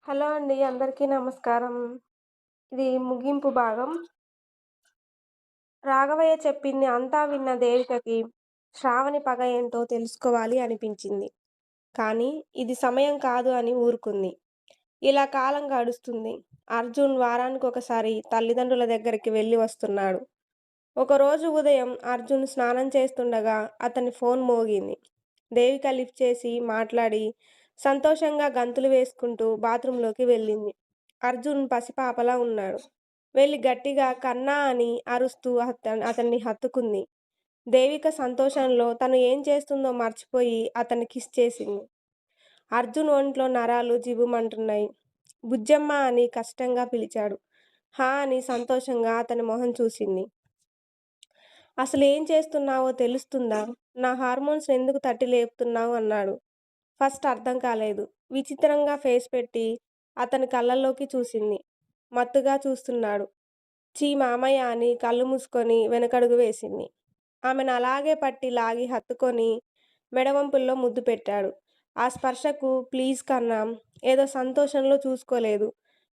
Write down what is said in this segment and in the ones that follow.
Hello అండి. అందరికీ నమస్కారం. ఇది ముగింపు భాగం. రాఘవయ్య చెప్పింది అంతా విన్న దేవికకి శ్రావణి పగ ఏంటో తెలుసుకోవాలి అనిపించింది. కానీ ఇది సమయం కాదు అని ఊరుకుంది. ఇలా కాలం గడుస్తుంది. అర్జున్ వారానికొకసారి తల్లిదండ్రుల దగ్గరికి వెళ్లి వస్తున్నాడు. ఒకరోజు ఉదయం అర్జున్ స్నానం చేస్తుండగా అతని ఫోన్ మోగింది. దేవిక లిఫ్ట్ చేసి మాట్లాడి సంతోషంగా గంతులు వేసుకుంటూ బాత్రూంలోకి వెళ్ళింది. అర్జున్ పసిపాపలా ఉన్నాడు. వెళ్లి గట్టిగా కన్నా అని అరుస్తూ అతన్ని హత్తుకుంది. దేవిక సంతోషంలో తను ఏం చేస్తుందో మర్చిపోయి అతన్ని కిస్ చేసింది. అర్జున్ ఒంట్లో నరాలు జివ్వుమంటున్నాయి. బుజ్జమ్మ అని కష్టంగా పిలిచాడు. హా అని సంతోషంగా అతని మొహం చూసింది. అసలు ఏం చేస్తున్నావో తెలుస్తుందా? నా హార్మోన్స్ ఎందుకు తట్టి లేపుతున్నావు అన్నాడు. ఫస్ట్ అర్థం కాలేదు. విచిత్రంగా ఫేస్ పెట్టి అతని కళ్ళల్లోకి చూసింది. మత్తుగా చూస్తున్నాడు. ఛీ మామయ్య అని కళ్ళు మూసుకొని వెనకడుగు వేసింది. ఆమెను అలాగే పట్టి లాగి హత్తుకొని మెడవంపుల్లో ముద్దు పెట్టాడు. ఆ స్పర్శకు ప్లీజ్ కన్నా, ఏదో సంతోషంలో చూసుకోలేదు.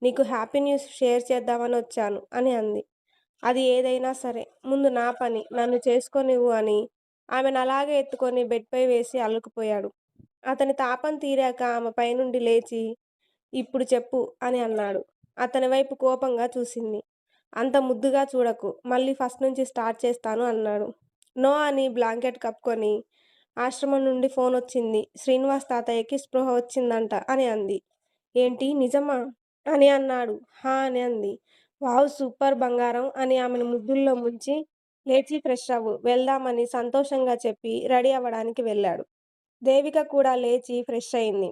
నీకు హ్యాపీ న్యూస్ షేర్ చేద్దామని వచ్చాను అని అంది. అది ఏదైనా సరే, ముందు నా పని నన్ను చేసుకోనివ్వు అని ఆమెను అలాగే ఎత్తుకొని బెడ్పై వేసి అల్లుకుపోయాడు. అతని తాపం తీరాక ఆమె పైనుండి లేచి, ఇప్పుడు చెప్పు అని అన్నాడు. అతని వైపు కోపంగా చూసింది. అంత ముద్దుగా చూడకు, మళ్ళీ ఫస్ట్ నుంచి స్టార్ట్ చేస్తాను అన్నాడు. నో అని బ్లాంకెట్ కప్పుకొని, ఆశ్రమం నుండి ఫోనొచ్చింది. శ్రీనివాస్ తాతయ్యకి స్పృహ వచ్చిందంట అని అంది. ఏంటి నిజమా? అని అన్నాడు. హా అని అంది. వావ్ సూపర్ బంగారం అని ఆమెను ముద్దుల్లో ముంచి, లేచి ఫ్రెష్ అవ్వు వెళ్దామని సంతోషంగా చెప్పి రెడీ అవ్వడానికి వెళ్ళాడు. దేవిక కూడా లేచి ఫ్రెష్ అయింది.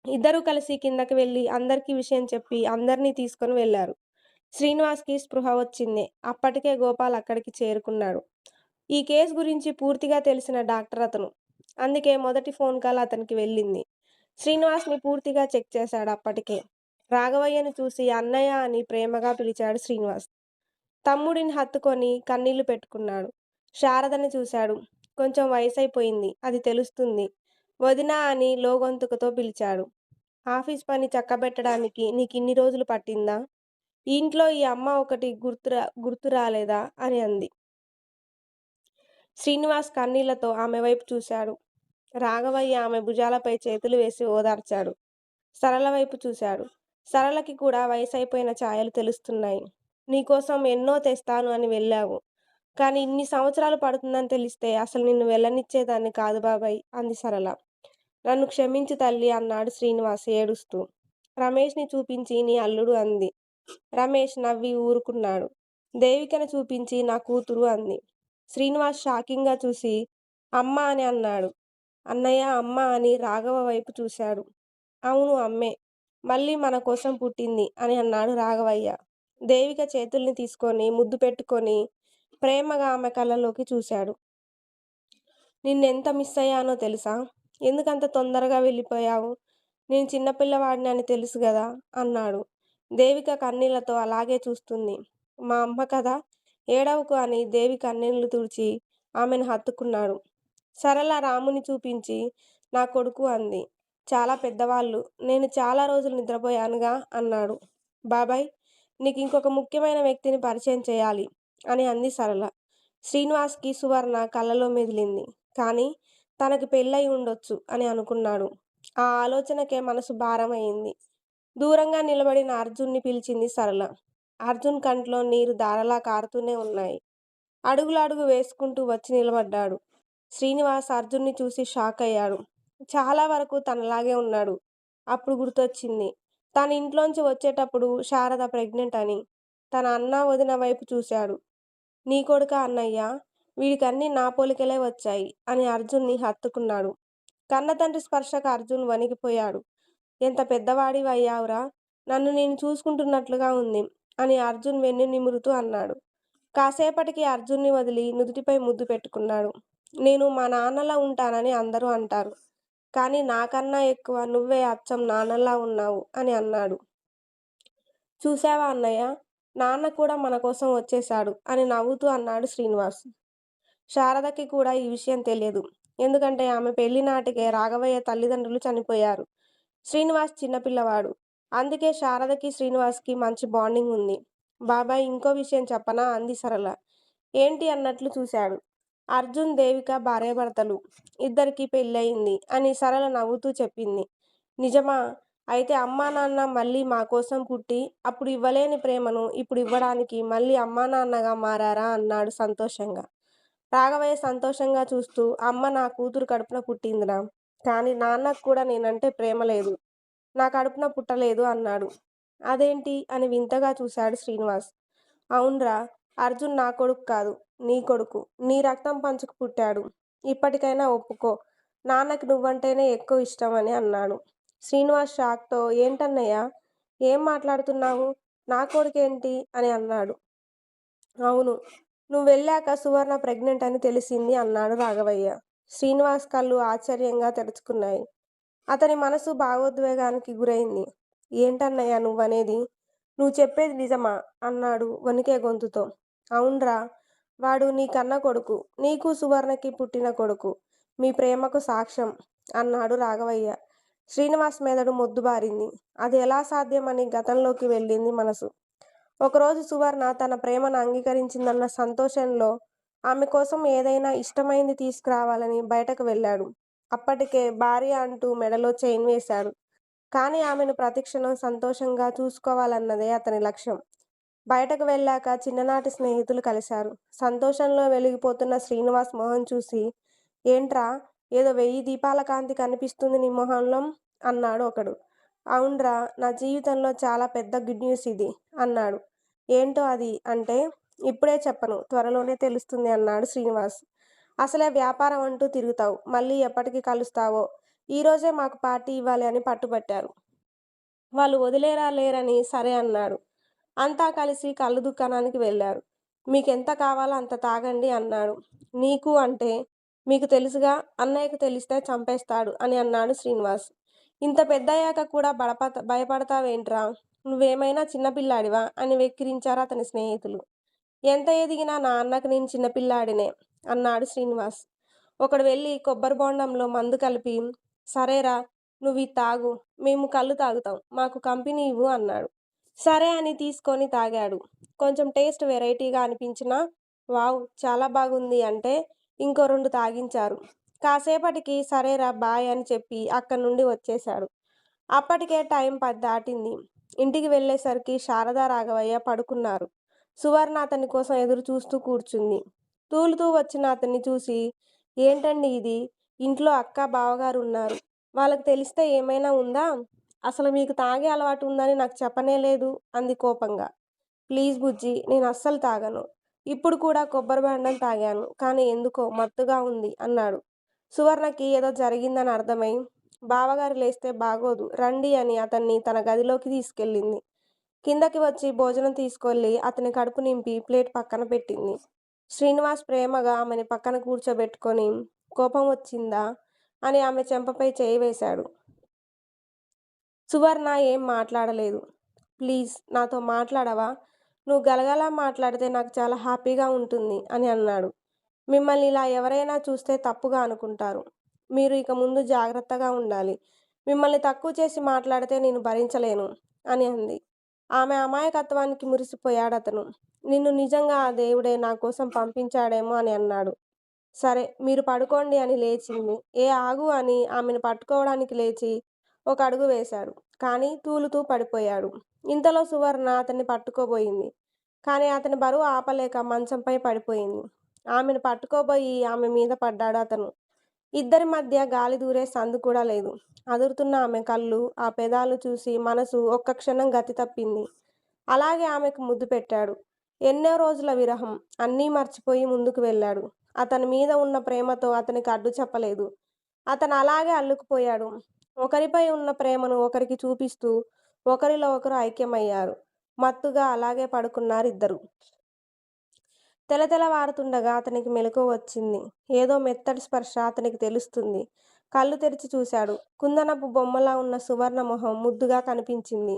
ఇద్దరూ కలిసి కిందకి వెళ్లి అందరికీ విషయం చెప్పి అందర్నీ తీసుకొని వెళ్లారు. శ్రీనివాస్‌కి స్పృహ వచ్చింది. అప్పటికే గోపాల్ అక్కడికి చేరుకున్నాడు. ఈ కేస్ గురించి పూర్తిగా తెలిసిన డాక్టర్ అతను. అందుకే మొదటి ఫోన్ కాల్ అతనికి వెళ్ళింది. శ్రీనివాస్‌ని పూర్తిగా చెక్ చేశాడు అప్పటికే. రాఘవయ్యను చూసి అన్నయ్య అని ప్రేమగా పిలిచాడు శ్రీనివాస్. తమ్ముడిని హత్తుకొని కన్నీళ్లు పెట్టుకున్నాడు. శారదని చూశాడు. కొంచెం వయసైపోయింది. అది తెలుస్తుంది. వదినా అని లోగొంతుకతో పిలిచాడు. ఆఫీస్ పని చక్కబెట్టడానికి నీకిన్ని రోజులు పట్టిందా? ఈ ఇంట్లో ఈ అమ్మ ఒకటి గుర్తు రాలేదా? అని అంది. శ్రీనివాస్ కన్నీళ్లతో ఆమె వైపు చూశాడు. రాఘవయ్య ఆమె భుజాలపై చేతులు వేసి ఓదార్చాడు. సరళ వైపు చూశాడు. సరళకి కూడా వయసైపోయిన ఛాయలు తెలుస్తున్నాయి. నీకోసం ఎన్నో తెస్తాను అని వెళ్ళావు. కానీ ఇన్ని సంవత్సరాలు పడుతుందని తెలిస్తే అసలు నిన్ను వెళ్ళనిచ్చేదాన్ని కాదు బాబాయ్ అంది సరళ. నన్ను క్షమించు తల్లి అన్నాడు శ్రీనివాస్ ఏడుస్తూ. రమేష్‌ని చూపించి నీ అల్లుడు అంది. రమేష్ నవ్వి ఊరుకున్నాడు. దేవికను చూపించి నా కూతురు అంది. శ్రీనివాస్ షాకింగ్‌గా చూసి అమ్మ అని అన్నాడు. అన్నయ్య అమ్మ అని రాఘవ వైపు చూశాడు. అవును అమ్మే. మళ్ళీ మన కోసం పుట్టింది అని అన్నాడు రాఘవయ్య. దేవిక చేతుల్ని తీసుకొని ముద్దు పెట్టుకొని ప్రేమగా ఆమె కళ్ళలోకి చూశాడు. నిన్నెంత మిస్ అయ్యానో తెలుసా? ఎందుకంత తొందరగా వెళ్ళిపోయావు? నేను చిన్నపిల్లవాడిని అని తెలుసు గదా! అన్నాడు. దేవిక కన్నీళ్లతో అలాగే చూస్తుంది. మా అమ్మ కదా! ఏడవకు అని దేవి కన్నీళ్లు తుడిచి ఆమెను హత్తుకున్నాడు. సరళ రాముని చూపించి నా కొడుకు అంది. చాలా పెద్దవాళ్ళు. నేను చాలా రోజులు నిద్రపోయానుగా అన్నాడు. బాబాయ్ నీకింకొక ముఖ్యమైన వ్యక్తిని పరిచయం చేయాలి అని అంది సరళ. శ్రీనివాస్‌కి సువర్ణ కళ్ళలో మెదిలింది. కానీ తనకి పెళ్ళయి ఉండొచ్చు అని అనుకున్నాడు. ఆ ఆలోచనకే మనసు భారమయింది. దూరంగా నిలబడిన అర్జున్‌ని పిలిచింది సరళ. అర్జున్ కంట్లో నీరు ధారలా కారుతూనే ఉన్నాయి. అడుగులు వేసుకుంటూ వచ్చి నిలబడ్డాడు. శ్రీనివాస్ అర్జున్‌ని చూసి షాకయ్యాడు. చాలా వరకు తనలాగే ఉన్నాడు. అప్పుడు గుర్తొచ్చింది. తాను ఇంట్లోంచి వచ్చేటప్పుడు శారద ప్రెగ్నెంట్ అని. తన అన్న, వదిన వైపు చూశాడు. నీ కొడుకా అన్నయ్య? వీడికన్నీ నా పోలికలే వచ్చాయి అని అర్జున్ని హత్తుకున్నాడు. కన్నతండ్రి స్పర్శకు అర్జున్ వణికిపోయాడు. ఎంత పెద్దవాడివయ్యావురా! నన్ను నేను చూసుకుంటున్నట్లుగా ఉంది అని అర్జున్ వెన్ను నిమురుతూ అన్నాడు. కాసేపటికి అర్జున్ని వదిలి నుదుటిపై ముద్దు పెట్టుకున్నాడు. నేను మా నాన్నలా ఉంటానని అందరూ అంటారు. కానీ నాకన్నా ఎక్కువ నువ్వే అచ్చం నాన్నలా ఉన్నావు అని అన్నాడు. చూశావా అన్నయ్య! నాన్న కూడా మన కోసం వచ్చేశాడు అని నవ్వుతూ అన్నాడు శ్రీనివాస్. శారదకి కూడా ఈ విషయం తెలియదు. ఎందుకంటే ఆమె పెళ్లి నాటికే రాఘవయ్య తల్లిదండ్రులు చనిపోయారు. శ్రీనివాస్ చిన్నపిల్లవాడు. అందుకే శారదకి, శ్రీనివాస్‌కి మంచి బాండింగ్ ఉంది. బాబాయ్ ఇంకో విషయం చెప్పనా? అంది సరళ. ఏంటి అన్నట్లు చూశాడు. అర్జున్, దేవిక భార్యాభర్తలు. ఇద్దరికీ పెళ్ళయింది అని సరళ నవ్వుతూ చెప్పింది. నిజమా? అయితే అమ్మా నాన్న మళ్ళీ మా కోసం పుట్టి, అప్పుడు ఇవ్వలేని ప్రేమను ఇప్పుడు ఇవ్వడానికి మళ్ళీ అమ్మా నాన్నగా మారారా? అన్నాడు సంతోషంగా. రాఘవయ్య సంతోషంగా చూస్తూ అమ్మ నా కూతురు కడుపున పుట్టిందిరా. కానీ నాన్నకు కూడా నేనంటే ప్రేమ లేదు. నా కడుపున పుట్టలేదు అన్నాడు. అదేంటి? అని వింతగా చూశాడు శ్రీనివాస్. అవున్రా, అర్జున్ నా కొడుకు కాదు, నీ కొడుకు. నీ రక్తం పంచుకు పుట్టాడు. ఇప్పటికైనా ఒప్పుకో. నాన్నకి నువ్వంటేనే ఎక్కువ ఇష్టం అని అన్నాడు. శ్రీనివాస్ షాక్తో ఏంటన్నయ్యా? ఏం మాట్లాడుతున్నావు? నా కొడుకేంటి? అని అన్నాడు. అవును, నువ్వెళ్ళాక సువర్ణ ప్రెగ్నెంట్ అని తెలిసింది అన్నాడు రాఘవయ్య. శ్రీనివాస్ కళ్ళు ఆశ్చర్యంగా తెరుచుకున్నాయి. అతని మనసు భావోద్వేగానికి గురైంది. ఏంటన్నయ్యా నువ్వనేది? నువ్వు చెప్పేది నిజమా? అన్నాడు వణికే గొంతుతో. అవున్రా, వాడు నీ కన్న కొడుకు. నీకు సువర్ణకి పుట్టిన కొడుకు. మీ ప్రేమకు సాక్ష్యం అన్నాడు రాఘవయ్య. శ్రీనివాస్ మెదడు మొద్దుబారింది. అది ఎలా సాధ్యమని గతంలోకి వెళ్ళింది మనసు. ఒకరోజు సువర్ణ తన ప్రేమను అంగీకరించిందన్న సంతోషంలో ఆమె కోసం ఏదైనా ఇష్టమైంది తీసుకురావాలని బయటకు వెళ్ళాడు. అప్పటికే భార్య అంటూ మెడలో చైన్ వేశాడు. కానీ ఆమెను ప్రతిక్షణం సంతోషంగా చూసుకోవాలన్నదే అతని లక్ష్యం. బయటకు వెళ్ళాక చిన్ననాటి స్నేహితులు కలిశారు. సంతోషంలో వెలిగిపోతున్న శ్రీనివాస్ మొహం చూసి, ఏంట్రా, ఏదో 1000 దీపాల కాంతి కనిపిస్తుంది నీ మొహంలో అన్నాడు ఒకడు. అవున్రా, నా జీవితంలో చాలా పెద్ద గుడ్ న్యూస్ ఇది అన్నాడు. ఏంటో అది అంటే? ఇప్పుడే చెప్పను, త్వరలోనే తెలుస్తుంది అన్నాడు శ్రీనివాస్. అసలే వ్యాపారం అంటూ తిరుగుతావు, మళ్ళీ ఎప్పటికి కలుస్తావో. ఈరోజే మాకు పార్టీ ఇవ్వాలి అని పట్టుబట్టారు. వాళ్ళు వదిలేరా లేరని సరే అన్నాడు. అంతా కలిసి కళ్ళు దుకాణానికి వెళ్ళారు. మీకెంత కావాలో అంత తాగండి అన్నాడు. నీకు అంటే? మీకు తెలుసుగా, అన్నయ్యకు తెలిస్తే చంపేస్తాడు అని అన్నాడు శ్రీనివాస్. ఇంత పెద్దయ్యాక కూడా భయపడతావేంట్రా? నువ్వేమైనా చిన్నపిల్లాడివా? అని వెక్కిరించారు అతని స్నేహితులు. ఎంత ఎదిగినా నా అన్నకు నేను చిన్నపిల్లాడినే అన్నాడు శ్రీనివాస్. ఒకడు వెళ్ళి కొబ్బరి బోండంలో మందు కలిపి, సరేరా, నువ్వు తాగు, మేము కళ్ళు తాగుతాం, మాకు కంపెనీ ఇవ్వు అన్నాడు. సరే అని తీసుకొని తాగాడు. కొంచెం టేస్ట్ వెరైటీగా అనిపించినా వావ్ చాలా బాగుంది అంటే ఇంకో 2 తాగించారు. కాసేపటికి సరేరా బాయ్ అని చెప్పి అక్కడి నుండి వచ్చేశాడు. అప్పటికే టైం 10 దాటింది. ఇంటికి వెళ్ళేసరికి శారద, రాఘవయ్య పడుకున్నారు. సువర్ణ అతని కోసం ఎదురు చూస్తూ కూర్చుంది. తూలుతూ వచ్చిన అతన్ని చూసి, ఏంటండి ఇది? ఇంట్లో అక్క, బావగారు ఉన్నారు. వాళ్ళకి తెలిస్తే ఏమైనా ఉందా? అసలు మీకు తాగే అలవాటు ఉందని నాకు చెప్పనే లేదు అంది కోపంగా. ప్లీజ్ బుజ్జి, నేను అస్సలు తాగను. ఇప్పుడు కూడా కొబ్బరి బొండం తాగాను. కానీ ఎందుకో మత్తుగా ఉంది అన్నాడు. సువర్ణకి ఏదో జరిగిందని అర్థమై, బావగారు లేస్తే బాగోదు రండి అని అతన్ని తన గదిలోకి తీసుకెళ్ళింది. కిందకి వచ్చి భోజనం తీసుకెళ్ళి అతని కడుపు నింపి ప్లేట్ పక్కన పెట్టింది. శ్రీనివాస్ ప్రేమగా ఆమెని పక్కన కూర్చోబెట్టుకొని, కోపం వచ్చిందా అని ఆమె చెంపపై చేయి వేశాడు. సువర్ణ ఏం మాట్లాడలేదు. ప్లీజ్ నాతో మాట్లాడవా? నువ్వు గలగలా మాట్లాడితే నాకు చాలా హ్యాపీగా ఉంటుంది అని అన్నాడు. మిమ్మల్ని ఇలా ఎవరైనా చూస్తే తప్పుగా అనుకుంటారు. మీరు ఇక ముందు జాగ్రత్తగా ఉండాలి. మిమ్మల్ని తక్కువ చేసి మాట్లాడితే నేను భరించలేను అని అంది. ఆమె అమాయకత్వానికి మురిసిపోయాడతను. నిన్ను నిజంగా ఆ దేవుడే నా కోసం పంపించాడేమో అని అన్నాడు. సరే మీరు పడుకోండి అని లేచింది. ఆగు అని ఆమెను పట్టుకోవడానికి లేచి ఒక అడుగు వేశాడు. కానీ తూలుతూ పడిపోయాడు. ఇంతలో సువర్ణ అతన్ని పట్టుకోబోయింది. కానీ అతని బరువు ఆపలేక మంచంపై పడిపోయింది. ఆమెను పట్టుకోబోయి ఆమె మీద పడ్డాడు అతను. ఇద్దరి మధ్య గాలి దూరే సందు కూడా లేదు. అదురుతున్న ఆమె కళ్ళు, ఆ పెదాలు చూసి మనసు ఒక్క క్షణం గతి తప్పింది. అలాగే ఆమెకు ముద్దు పెట్టాడు. ఎన్నో రోజుల విరహం అన్నీ మర్చిపోయి ముందుకు వెళ్ళాడు. అతని మీద ఉన్న ప్రేమతో అతనికి అడ్డు చెప్పలేదు. అతను అలాగే అల్లుకుపోయాడు. ఒకరిపై ఉన్న ప్రేమను ఒకరికి చూపిస్తూ ఒకరిలో ఒకరు ఐక్యమయ్యారు. మత్తుగా అలాగే పడుకున్నారిద్దరూ. తెలతెలవారుతుండగా అతనికి మెలకువ వచ్చింది. ఏదో మెత్తటి స్పర్శ అతనికి తెలుస్తుంది. కళ్ళు తెరిచి చూశాడు. కుందనపు బొమ్మలా ఉన్న సువర్ణ మొహం ముద్దుగా కనిపించింది.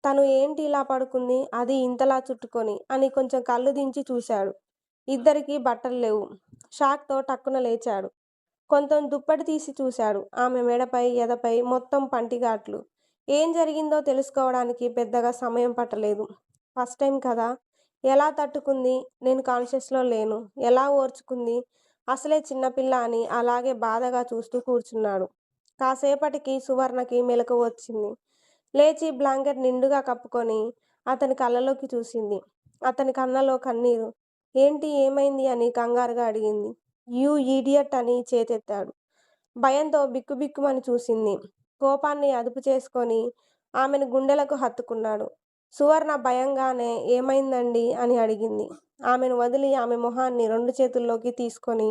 తను ఏంటి ఇలా పడుకుంది, అది ఇంతలా చుట్టుకొని అని కొంచెం కళ్ళు దించి చూశాడు. ఇద్దరికీ బట్టలు లేవు. షాక్తో టక్కున లేచాడు. కొంచెం దుప్పటి తీసి చూశాడు. ఆమె మెడపై, ఎదపై మొత్తం పంటిగాట్లు. ఏం జరిగిందో తెలుసుకోవడానికి పెద్దగా సమయం పట్టలేదు. ఫస్ట్ టైమ్ కదా! ఎలా తట్టుకుంది? నేను కాన్షియస్‌లో లేను. ఎలా ఓర్చుకుంది? అసలే చిన్నపిల్ల అని అలాగే బాధగా చూస్తూ కూర్చున్నాడు. కాసేపటికి సువర్ణకి మెలకువ వచ్చింది. లేచి బ్లాంకెట్ నిండుగా కప్పుకొని అతని కళ్ళలోకి చూసింది. అతని కళ్ళలో కన్నీరు. ఏంటి? ఏమైంది? అని కంగారుగా అడిగింది. యూ ఈడియట్ అని చేతెత్తాడు. భయంతో బిక్కుబిక్కుమని చూసింది. కోపాన్ని అదుపు చేసుకొని ఆమెను గుండెలకు హత్తుకున్నాడు. సువర్ణ భయంగానే ఏమైందండీ? అని అడిగింది. ఆమెను వదిలి ఆమె మొహాన్ని 2 చేతుల్లోకి తీసుకొని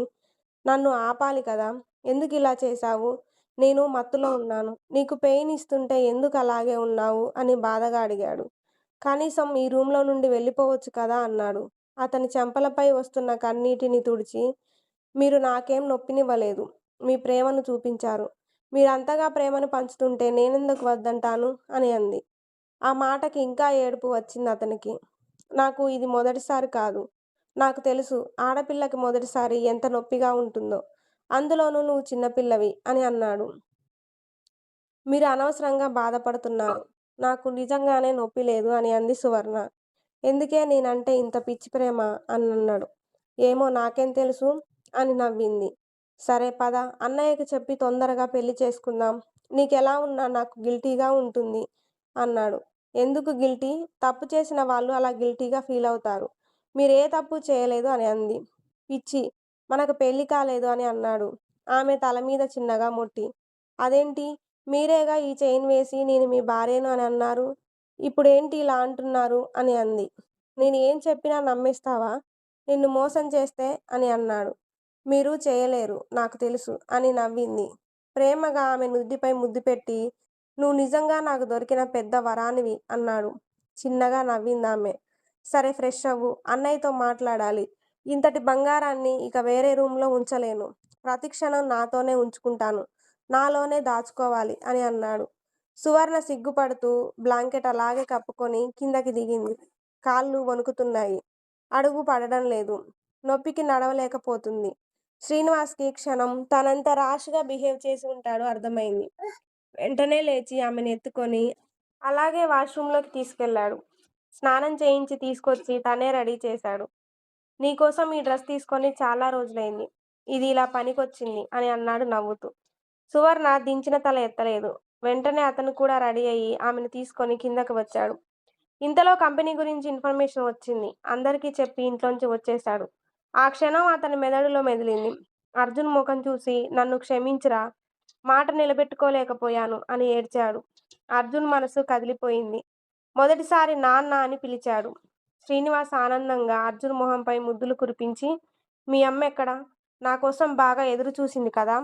నన్ను ఆపాలి కదా! ఎందుకిలా చేశావు? నేను మత్తులో ఉన్నాను. నీకు పెయిన్ ఇస్తుంటే ఎందుకలాగే ఉన్నావు? అని బాధగా అడిగాడు. కనీసం ఈ రూమ్‌లో నుండి వెళ్ళిపోవచ్చు కదా! అన్నాడు. అతని చెంపలపై వస్తున్న కన్నీటిని తుడిచి, మీరు నాకేం నొప్పినివ్వలేదు. మీ ప్రేమను చూపించారు. మీరంతగా ప్రేమను పంచుతుంటే నేనెందుకు వద్దంటాను? అని అంది. ఆ మాటకి ఇంకా ఏడుపు వచ్చిందతనికి. నాకు ఇది మొదటిసారి కాదు. నాకు తెలుసు ఆడపిల్లకి మొదటిసారి ఎంత నొప్పిగా ఉంటుందో. అందులోనూ నువ్వు చిన్నపిల్లవి అని అన్నాడు. మీరు అనవసరంగా బాధపడుతున్నారు. నాకు నిజంగానే నొప్పి లేదు అని అంది సువర్ణ. ఎందుకే నేనంటే ఇంత పిచ్చి ప్రేమ అనన్నాడు. ఏమో నాకేం తెలుసు అని నవ్వింది. సరే పద అన్నయ్యకి చెప్పి తొందరగా పెళ్లి చేసుకుందాం. నీకెలా ఉన్నా నాకు గిల్టీగా ఉంటుంది అన్నాడు. ఎందుకు గిల్టీ? తప్పు చేసిన వాళ్ళు అలా గిల్టీగా ఫీలవుతారు. మీరే తప్పు చేయలేదు అని అంది. పిచ్చి, మనకు పెళ్లి కాలేదు అని అన్నాడు. ఆమె తల మీద చిన్నగా ముట్టి. అదేంటి? మీరేగా ఈ చైన్ వేసి నేను మీ భార్యను అని అన్నారు. ఇప్పుడేంటి ఇలా అంటున్నారు అని అంది. నేను ఏం చెప్పినా నమ్మేస్తావా? నిన్ను మోసం చేస్తే అని అన్నాడు. మీరు చేయలేరు నాకు తెలుసు అని నవ్వింది. ప్రేమగా ఆమె నుదిపై ముద్దు పెట్టి, నువ్వు నిజంగా నాకు దొరికిన పెద్ద వరానివి అన్నాడు. చిన్నగా నవ్విందామె. సరే ఫ్రెష్ అవ్వు. అన్నయ్యతో మాట్లాడాలి. ఇంతటి బంగారాన్ని ఇక వేరే రూమ్‌లో ఉంచలేను. ప్రతిక్షణం నాతోనే ఉంచుకుంటాను. నాలోనే దాచుకోవాలి అని అన్నాడు. సువర్ణ సిగ్గుపడుతూ బ్లాంకెట్ అలాగే కప్పుకొని కిందకి దిగింది. కాళ్ళు వణుకుతున్నాయి. అడుగు పడడం లేదు. నొప్పికి నడవలేకపోతుంది. శ్రీనివాస్‌కి క్షణం తనంత ర్యాష్‌గా బిహేవ్ చేసి ఉంటాడో అర్థమైంది. వెంటనే లేచి ఆమెను ఎత్తుకొని అలాగే వాష్‌రూమ్‌లోకి తీసుకెళ్ళాడు. స్నానం చేయించి తీసుకొచ్చి తనే రెడీ చేశాడు. నీకోసం ఈ డ్రెస్ తీసుకొని చాలా రోజులైంది. ఇది ఇలా పనికొచ్చింది అని అన్నాడు నవ్వుతూ. సువర్ణ దించిన తల ఎత్తలేదు. వెంటనే అతను కూడా రెడీ అయ్యి ఆమెను తీసుకొని కిందకి వచ్చాడు. ఇంతలో కంపెనీ గురించి ఇన్ఫర్మేషన్ వచ్చింది. అందరికీ చెప్పి ఇంట్లోంచి వచ్చేశాడు. ఆ క్షణం అతని మెదడులో మెదిలింది. అర్జున్ ముఖం చూసి నన్ను క్షమించురా, మాట నిలబెట్టుకోలేకపోయాను అని ఏడ్చాడు. అర్జున్ మనసు కదిలిపోయింది. మొదటిసారి నాన్న అని పిలిచాడు. శ్రీనివాస్ ఆనందంగా అర్జున్ మొహంపై ముద్దులు కురిపించి, మీ అమ్మెక్కడ? నా కోసం బాగా ఎదురు చూసింది కదా!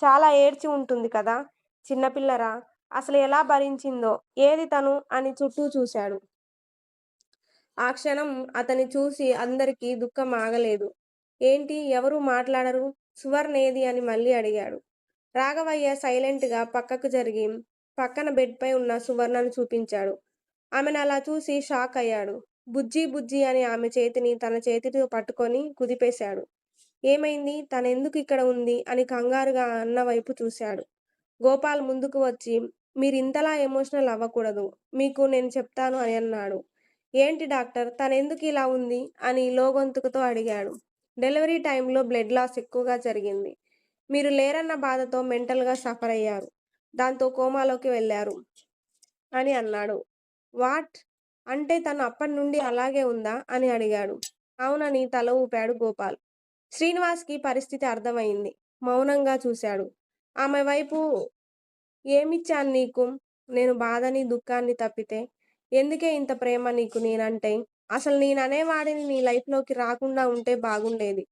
చాలా ఏడ్చి ఉంటుంది కదా! చిన్నపిల్లరా! అసలు ఎలా భరించిందో! ఏది తను? అని చుట్టూ చూశాడు. ఆ క్షణం అతన్ని చూసి అందరికీ దుఃఖం ఆగలేదు. ఏంటి? ఎవరూ మాట్లాడరు? సువర్ణేది? అని మళ్ళీ అడిగాడు. రాఘవయ్య సైలెంట్‌గా పక్కకు జరిగి, పక్కన బెడ్‌పై ఉన్న సువర్ణను చూపించాడు. ఆమెనలా చూసి షాక్ అయ్యాడు. బుజ్జీ బుజ్జీ అని ఆమె చేతిని తన చేతితో పట్టుకొని కుదిపేశాడు. ఏమైంది? తనెందుకు ఇక్కడ ఉంది? అని కంగారుగా అన్న వైపు చూశాడు. గోపాల్ ముందుకు వచ్చి, మీరింతలా ఎమోషనల్ అవ్వకూడదు. మీకు నేను చెప్తాను అని అన్నాడు. ఏంటి డాక్టర్ తనెందుకిలా ఉంది? అని లోగొంతుకుతో అడిగాడు. డెలివరీ టైంలో బ్లడ్ లాస్ ఎక్కువగా జరిగింది. మీరు లేరన్న బాధతో మెంటల్‌గా సఫర్ అయ్యారు. దాంతో కోమాలోకి వెళ్లారు అని అన్నాడు. వాట్? అంటే తను అప్పట్నుండి అలాగే ఉందా? అని అడిగాడు. అవునని తల ఊపాడు గోపాల్. శ్రీనివాస్‌కి పరిస్థితి అర్థమైంది. మౌనంగా చూశాడు. ఆమె వైపు ఏమిచ్చాను నీకు? నేను బాధని, దుఃఖాన్ని తప్పితే. ఎందుకే ఇంత ప్రేమ నీకు నేనంటే? అసలు నేననేవాడిని నీ లైఫ్‌లోకి రాకుండా ఉంటే బాగుండేది.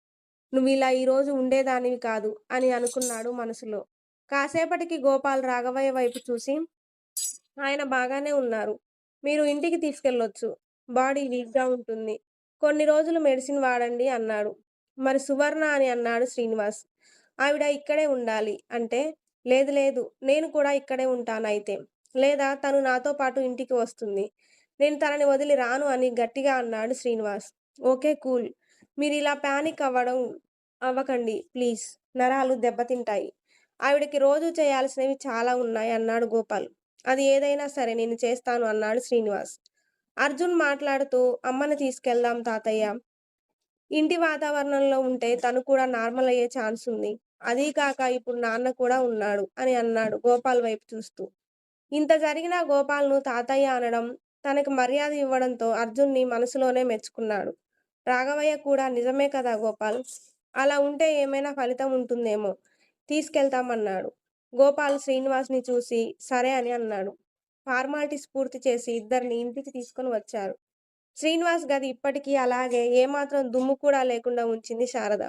నువ్విలా ఈరోజు ఉండేదానివి కాదు అని అనుకున్నాడు మనసులో. కాసేపటికి గోపాల్ రాఘవయ్య వైపు చూసి, ఆయన బాగానే ఉన్నారు. మీరు ఇంటికి తీసుకెళ్ళొచ్చు. బాడీ వీక్‌గా ఉంటుంది. కొన్ని రోజులు మెడిసిన్ వాడండి అన్నాడు. మరి సువర్ణ అని అన్నాడు శ్రీనివాస్. ఆవిడ ఇక్కడే ఉండాలి అంటే, లేదు లేదు నేను కూడా ఇక్కడే ఉంటానయితే. లేదా తను నాతో పాటు ఇంటికి వస్తుంది. నేను తనని వదిలి రాను అని గట్టిగా అన్నాడు శ్రీనివాస్. Okay cool. మీరిలా పానిక్ అవ్వకండి ప్లీజ్. నరాలు దెబ్బతింటాయి. ఆవిడకి రోజూ చేయాల్సినవి చాలా ఉన్నాయి అన్నాడు గోపాల్. అది ఏదైనా సరే నేను చేస్తాను అన్నాడు శ్రీనివాస్. అర్జున్ మాట్లాడుతూ అమ్మని తీసుకెళ్దాం తాతయ్య. ఇంటి వాతావరణంలో ఉంటే తను కూడా నార్మల్ అయ్యే ఛాన్స్ ఉంది. అదీ కాక ఇప్పుడు నాన్న కూడా ఉన్నాడు అని అన్నాడు గోపాల్ వైపు చూస్తూ. ఇంత జరిగినా గోపాల్‌ను తాతయ్య అనడం, తనకి మర్యాద ఇవ్వడంతో అర్జున్‌ని మనసులోనే మెచ్చుకున్నాడు. రాఘవయ్య కూడా నిజమే కదా గోపాల్! అలా ఉంటే ఏమైనా ఫలితం ఉంటుందేమో! తీసుకెళ్తామన్నాడు. గోపాల్ శ్రీనివాస్‌ని చూసి సరే అని అన్నాడు. ఫార్మాలిటీస్ పూర్తి చేసి ఇద్దరిని ఇంటికి తీసుకొని వచ్చారు. శ్రీనివాస్ గది ఇప్పటికీ అలాగే ఏమాత్రం దుమ్ము కూడా లేకుండా ఉంచింది శారద.